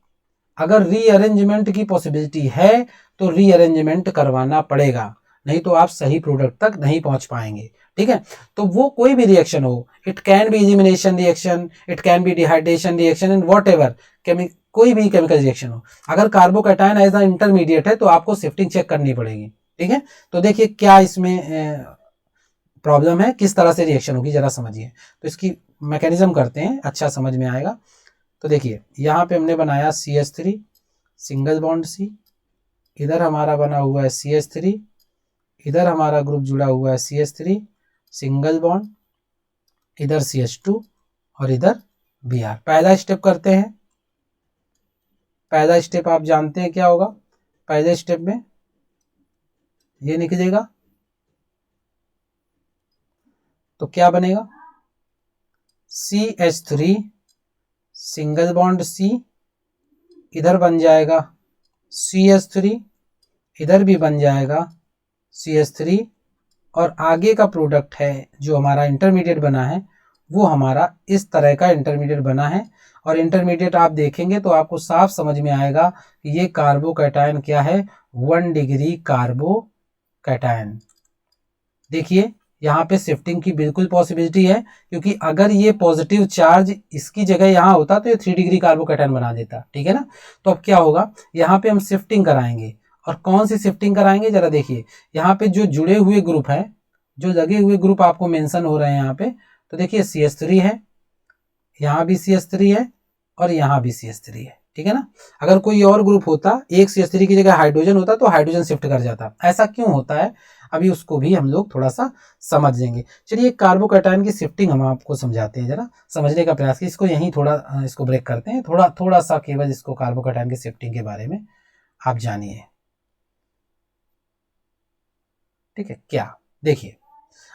अगर रीअरेंजमेंट की पॉसिबिलिटी है तो रीअरेंजमेंट करवाना पड़ेगा, नहीं तो आप सही प्रोडक्ट तक नहीं पहुंच पाएंगे, ठीक है। तो वो कोई भी रिएक्शन हो, it can be elimination reaction, it can be dehydration reaction and what ever, कोई भी केमिकल रिएक्शन हो, अगर कार्बोकैटायन एज अ इंटरमीडिएट है तो आपको शिफ्टिंग चेक करनी पड़ेगी, ठीक है। तो देखिए क्या इसमें प्रॉब्लम है, किस तरह से रिएक्शन होगी जरा समझिए। तो इसकी मैकेनिज्म करते हैं, अच्छा समझ में आएगा। तो देखिए यहाँ पे हमने बनाया CH3 सिंगल बॉन्ड C, इधर हमारा बना हुआ है CH3, इधर हमारा ग्रुप जुड़ा हुआ है CH3 सिंगल बॉन्ड, इधर CH2 और इधर Br। पहला स्टेप करते हैं। पहला स्टेप आप जानते हैं क्या होगा, पहले स्टेप में ये निकलेगा तो क्या बनेगा, CH3 सिंगल बॉन्ड C, इधर बन जाएगा CH3, इधर भी बन जाएगा CH3 और आगे का प्रोडक्ट है जो हमारा इंटरमीडिएट बना है वो हमारा इस तरह का इंटरमीडिएट बना है। और इंटरमीडिएट आप देखेंगे तो आपको साफ समझ में आएगा कि ये कार्बोकैटायन क्या है, 1 डिग्री कार्बोकैटायन। देखिए यहाँ पे शिफ्टिंग की बिल्कुल पॉसिबिलिटी है, क्योंकि अगर ये पॉजिटिव चार्ज इसकी जगह यहाँ होता तो ये 3 डिग्री कार्बोकैटायन बना देता, ठीक है ना। तो अब क्या होगा, यहाँ पे हम शिफ्टिंग कराएंगे, और कौन सी शिफ्टिंग कराएंगे जरा देखिए, यहाँ पे जो जुड़े हुए ग्रुप हैं, जो लगे हुए ग्रुप आपको मेंशन हो रहे हैं यहाँ पे, तो देखिए CH3 है, यहाँ भी CH3 है, और यहाँ भी CH3 है, ठीक है ना। अगर कोई और ग्रुप होता, एक CH3 की जगह हाइड्रोजन होता तो हाइड्रोजन शिफ्ट कर जाता। ऐसा क्यों होता है, अभी उसको भी हम लोग थोड़ा सा समझ लेंगे। चलिए कार्बोकैटायन की शिफ्टिंग हम आपको समझाते हैं, जरा समझने का प्रयास कीजिए। इसको यहीं थोड़ा इसको ब्रेक करते हैं, थोड़ा सा केवल इसको कार्बोकैटायन की शिफ्टिंग के बारे में आप जानिए, ठीक है। क्या देखिए,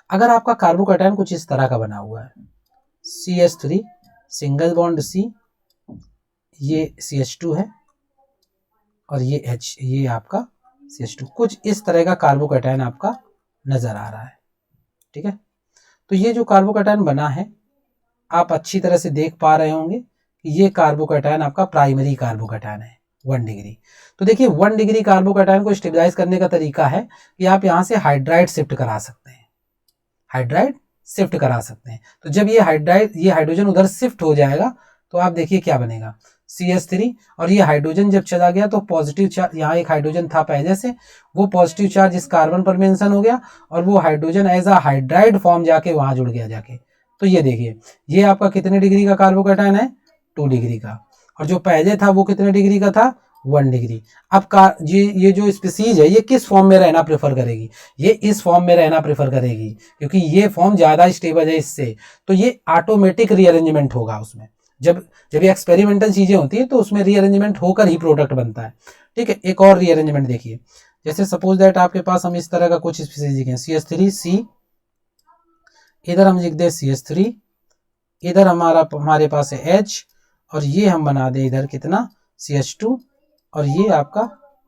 अगर आपका कार्बोकैटायन कुछ इस तरह का बना हुआ है, CH3 सिंगल बॉन्ड C, ये CH2 है, और ये H, ये आपका CH2, कुछ इस तरह का कार्बोकैटायन आपका नजर आ रहा है, ठीक है। तो ये जो कार्बोकैटायन बना है, आप अच्छी तरह से देख पा रहे होंगे कि ये कार्बोकैटायन आपका प्राइमरी कार्बोकैटायन है 1 डिग्री। तो देखिए 1 डिग्री कार्बोकैटायन को स्टेबलाइज करने का तरीका है कि आप यहाँ से हाइड्राइड शिफ्ट करा सकते हैं, हाइड्राइड शिफ्ट करा सकते हैं। तो जब ये हाइड्रोजन उधर शिफ्ट हो जाएगा तो आप देखिए क्या बनेगा, CH3, और ये हाइड्रोजन जब चला गया तो पॉजिटिव चार्ज, यहाँ एक हाइड्रोजन था पहले से, वो पॉजिटिव चार्ज इस कार्बन पर मेंशन हो गया, और वो hydrogen as a hydride form जाके वहां जुड़ गया जाके। तो ये देखिए, ये आपका कितने डिग्री का कार्बोकैटायन है, 2 डिग्री का, और जो पहले था वो कितने डिग्री का था, 1 डिग्री। अब ये जो स्पीसीज है, ये किस फॉर्म में रहना प्रेफर करेगी, ये इस फॉर्म में रहना प्रेफर करेगी, क्योंकि ये फॉर्म ज्यादा स्टेबल है इससे, तो ये ऑटोमेटिक रीअरेंजमेंट होगा उसमें। जब ये एक्सपेरिमेंटल चीजें होती है तो उसमें रीअरेंजमेंट होकर ही प्रोडक्ट बनता है, ठीक है। एक और रीअरेंजमेंट देखिए, जैसे सपोज दैट आपके पास हम इस तरह का कुछ स्पीसीज लिखें, CH3C, इधर हम लिख दे CH3, इधर हमारे पास है H, और ये हम बना दे इधर कितना, CH2, और ये आपका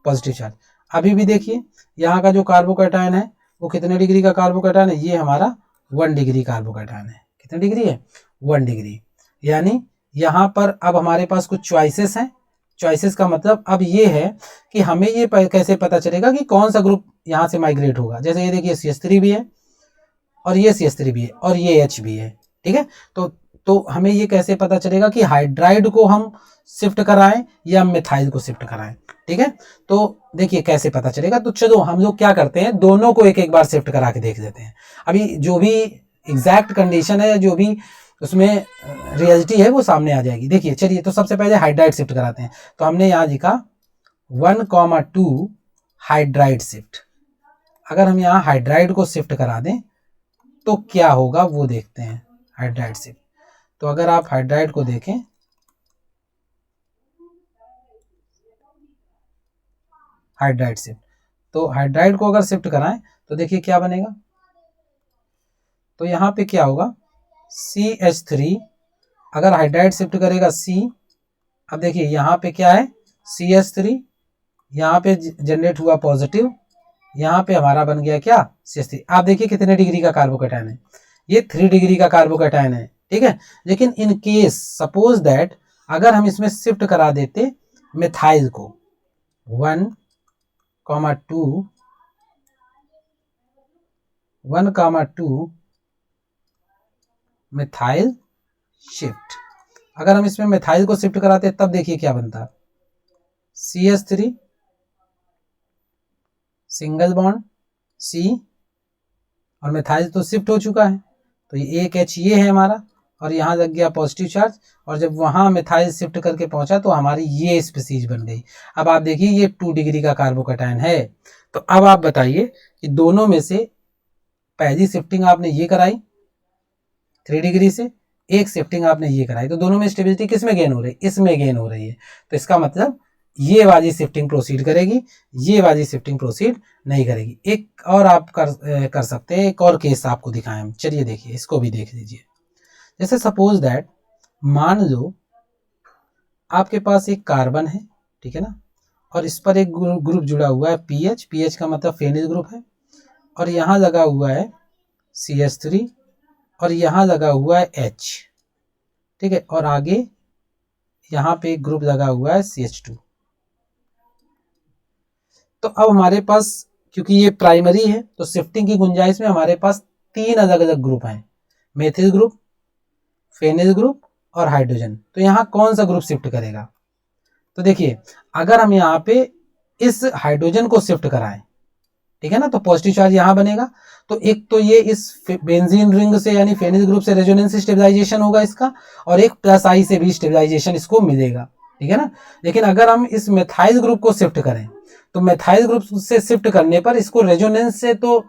पॉजिटिव चार्ज। अभी भी देखिए यहाँ का जो कार्बोकैटायन है वो कितने डिग्री का कार्बोकैटायन है, ये हमारा 1 डिग्री कार्बोकैटायन है। कितने डिग्री है, 1 डिग्री। यानी यहाँ पर अब हमारे पास कुछ चॉइसेस हैं। चॉइसेस का मतलब अब ये है कि हमें ये कैसे पता चलेगा कि कौन सा ग्रुप यहाँ से माइग्रेट होगा। जैसे ये देखिए CH3 भी है, और ये CH3 भी है, और ये H भी है, ठीक है। तो हमें ये कैसे पता चलेगा कि हाइड्राइड को हम शिफ्ट कराएं या मिथाइल को शिफ्ट कराएं, ठीक है। तो देखिए कैसे पता चलेगा, तो चलो हम लोग क्या करते हैं, दोनों को एक एक बार शिफ्ट करा के देख देते हैं। अभी जो भी एग्जैक्ट कंडीशन है, जो भी उसमें रियलिटी है, वो सामने आ जाएगी। देखिए चलिए, तो सबसे पहले हाइड्राइड शिफ्ट कराते हैं। तो हमने यहाँ लिखा 1,2 हाइड्राइड शिफ्ट। अगर हम यहाँ हाइड्राइड को शिफ्ट करा दें तो क्या होगा वो देखते हैं, हाइड्राइड शिफ्ट। तो अगर आप हाइड्राइड को देखें, हाइड्राइड शिफ्ट, तो हाइड्राइड को अगर शिफ्ट कराएं तो देखिए क्या बनेगा। तो यहाँ पे क्या होगा, CH3, अगर हाइड्राइड शिफ्ट करेगा C, अब देखिए यहाँ पे क्या है, CH3, यहाँ पे जनरेट हुआ पॉजिटिव, यहाँ पे हमारा बन गया क्या, CH3। आप देखिए कितने डिग्री का कार्बोकैटायन है, ये 3 डिग्री का कार्बोकैटायन है, ठीक है। लेकिन इन केस सपोज दैट अगर हम इसमें शिफ्ट करा देते मिथाइल को 1,2 मिथाइल शिफ्ट, अगर हम इसमें मिथाइल को शिफ्ट कराते तब देखिए क्या बनता, CH3 सिंगल बॉन्ड C, और मिथाइल तो शिफ्ट हो चुका है, तो ये एक H ये है हमारा, और यहाँ लग गया पॉजिटिव चार्ज, और जब वहाँ मिथाइल शिफ्ट करके पहुंचा तो हमारी ये स्पीसीज बन गई। अब आप देखिए ये 2 डिग्री का कार्बोकैटायन है। तो अब आप बताइए कि दोनों में से पहली शिफ्टिंग आपने ये कराई 3 डिग्री से, एक शिफ्टिंग आपने ये कराई, तो दोनों में स्टेबिलिटी किस में गेन हो रही है, इसमें गेन हो रही है। तो इसका मतलब ये वाली शिफ्टिंग प्रोसीड करेगी, ये वाली शिफ्टिंग प्रोसीड नहीं करेगी। एक और आप कर सकते हैं, एक और केस आपको दिखाएं हम। चलिए देखिए, इसको भी देख लीजिए। जैसे सपोज दैट मान लो आपके पास एक कार्बन है, ठीक है ना, और इस पर एक ग्रुप जुड़ा हुआ है PH का मतलब फेनिल ग्रुप है, और यहाँ लगा हुआ है CH3, और यहाँ लगा हुआ है H, ठीक है, और आगे यहाँ पे एक ग्रुप लगा हुआ है CH2। तो अब हमारे पास, क्योंकि ये प्राइमरी है, तो शिफ्टिंग की गुंजाइश में हमारे पास 3 अलग अलग ग्रुप हैं, मेथिल ग्रुप, फेनिल ग्रुप और हाइड्रोजन। तो यहाँ कौन सा ग्रुप शिफ्ट करेगा? तो देखिए अगर हम यहाँ पे इस हाइड्रोजन को शिफ्ट कराएं, ठीक है ना, तो पॉजिटिव चार्ज यहाँ बनेगा। तो एक तो ये इस बेंजीन रिंग से यानी फेनिल ग्रुप से रेजोनेंस स्टेबलाइजेशन होगा इसका, और एक प्लस आई से भी स्टेबलाइजेशन इसको मिलेगा, ठीक है ना। लेकिन अगर हम इस मेथाइल ग्रुप को शिफ्ट करें तो मेथाइल ग्रुप से शिफ्ट करने पर इसको रेजोनेंस से तो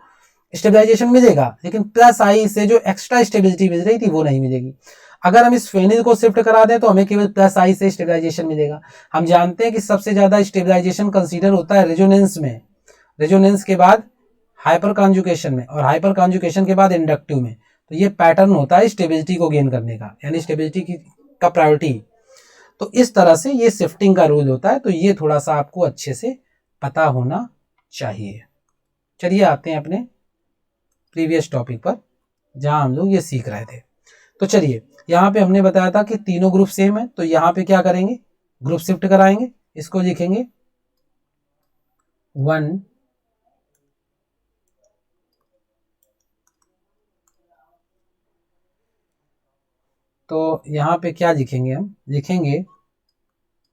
स्टेबलाइजेशन मिलेगा, लेकिन प्लस आई से जो एक्स्ट्रा स्टेबिलिटी मिल रही थी वो नहीं मिलेगी। अगर हम इस फेनिल को शिफ्ट करा दें तो हमें केवल प्लस आई से स्टेबलाइजेशन मिलेगा। हम जानते हैं कि सबसे ज्यादा स्टेबलाइजेशन कंसीडर होता है रेजोनेंस में, रेजोनेंस के बाद हाइपर कॉन्जुगेशन में, और हाइपर कॉन्जुगेशन के बाद इंडक्टिव में। तो ये पैटर्न होता है स्टेबिलिटी को गेन करने का, यानी स्टेबिलिटी का प्रायोरिटी। तो इस तरह से ये शिफ्टिंग का रूल होता है। तो ये थोड़ा सा आपको अच्छे से पता होना चाहिए। चलिए आते हैं अपने प्रीवियस टॉपिक पर जहां हम लोग ये सीख रहे थे। तो चलिए यहाँ पे हमने बताया था कि तीनों ग्रुप सेम है, तो यहाँ पे क्या करेंगे, ग्रुप शिफ्ट कराएंगे। इसको लिखेंगे 1 तो यहाँ पे क्या लिखेंगे, हम लिखेंगे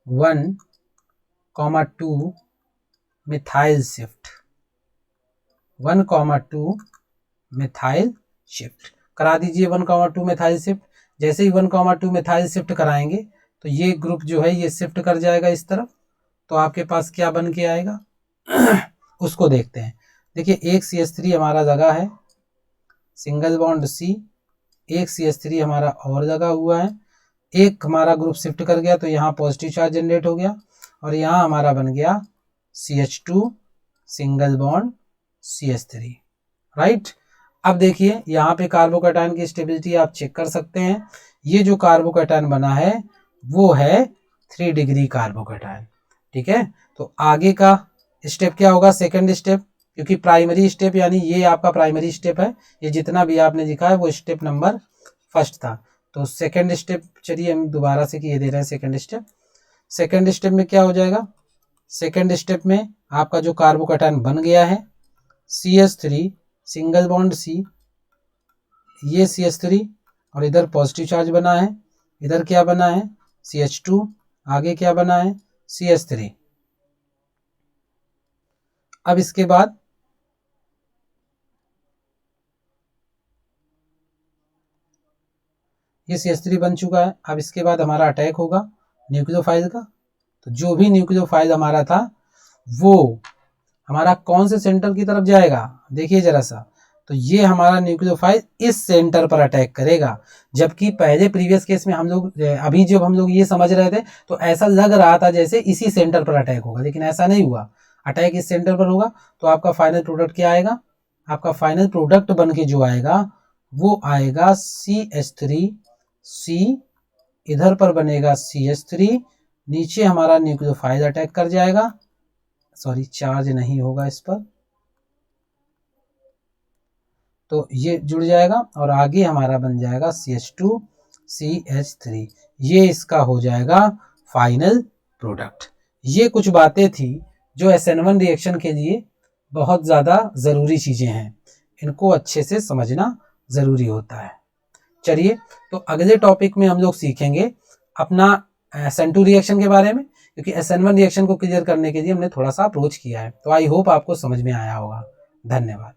1,2 मिथाइल शिफ्ट, 1,2 मिथाइल शिफ्ट करा दीजिए। 1,2 मिथाइल शिफ्ट, जैसे ही 1,2 मिथाइल शिफ्ट कराएंगे तो ये ग्रुप जो है ये शिफ्ट कर जाएगा इस तरफ। तो आपके पास क्या बन के आएगा उसको देखते हैं। देखिए एक CH3 हमारा लगा है, सिंगल बॉन्ड C, एक CH3 हमारा और लगा हुआ है, एक हमारा ग्रुप शिफ्ट कर गया तो यहाँ पॉजिटिव चार्ज जनरेट हो गया, और यहाँ हमारा बन गया CH2 single bond CH3, right. अब देखिए यहाँ पे कार्बोकैटायन की स्टेबिलिटी आप चेक कर सकते हैं। ये जो कार्बोकैटायन बना है वो है 3 डिग्री कार्बोकैटायन, ठीक है। तो आगे का स्टेप क्या होगा, सेकंड स्टेप, क्योंकि प्राइमरी स्टेप यानी ये आपका प्राइमरी स्टेप है, ये जितना भी आपने लिखा है वो स्टेप नंबर फर्स्ट था। तो सेकंड स्टेप, चलिए हम दोबारा से किए दे रहे हैं सेकंड स्टेप। सेकंड स्टेप में क्या हो जाएगा, सेकंड स्टेप में आपका जो कार्बोकैटायन बन गया है CH3 सिंगल बॉन्ड C, ये CH3 और इधर पॉजिटिव चार्ज बना है, इधर क्या बना है CH2, आगे क्या बना है CH3। अब इसके बाद ये CH3 बन चुका है। अब इसके बाद हमारा अटैक होगा न्यूक्लियोफाइल का। तो जो भी न्यूक्लियोफाइल हमारा था वो हमारा कौन से सेंटर की तरफ जाएगा, देखिए जरा सा। तो ये हमारा न्यूक्लियोफाइल इस सेंटर पर अटैक करेगा, जबकि पहले प्रीवियस केस में हम लोग अभी जब हम लोग ये समझ रहे थे तो ऐसा लग रहा था जैसे इसी सेंटर पर अटैक होगा, लेकिन ऐसा नहीं हुआ, अटैक इस सेंटर पर होगा। तो आपका फाइनल प्रोडक्ट क्या आएगा, आपका फाइनल प्रोडक्ट बन के जो आएगा वो आएगा CH3C, इधर पर बनेगा CH3, नीचे हमारा न्यूक्लियोफाइल अटैक कर जाएगा, सॉरी चार्ज नहीं होगा इस पर, तो ये जुड़ जाएगा और आगे हमारा बन जाएगा CH2CH3, ये इसका हो जाएगा फाइनल प्रोडक्ट। ये कुछ बातें थी जो SN1 रिएक्शन के लिए बहुत ज़्यादा ज़रूरी चीज़ें हैं, इनको अच्छे से समझना ज़रूरी होता है। चलिए तो अगले टॉपिक में हम लोग सीखेंगे अपना SN2 रिएक्शन के बारे में, क्योंकि SN1 रिएक्शन को क्लियर करने के लिए हमने थोड़ा सा अप्रोच किया है। तो आई होप आपको समझ में आया होगा। धन्यवाद।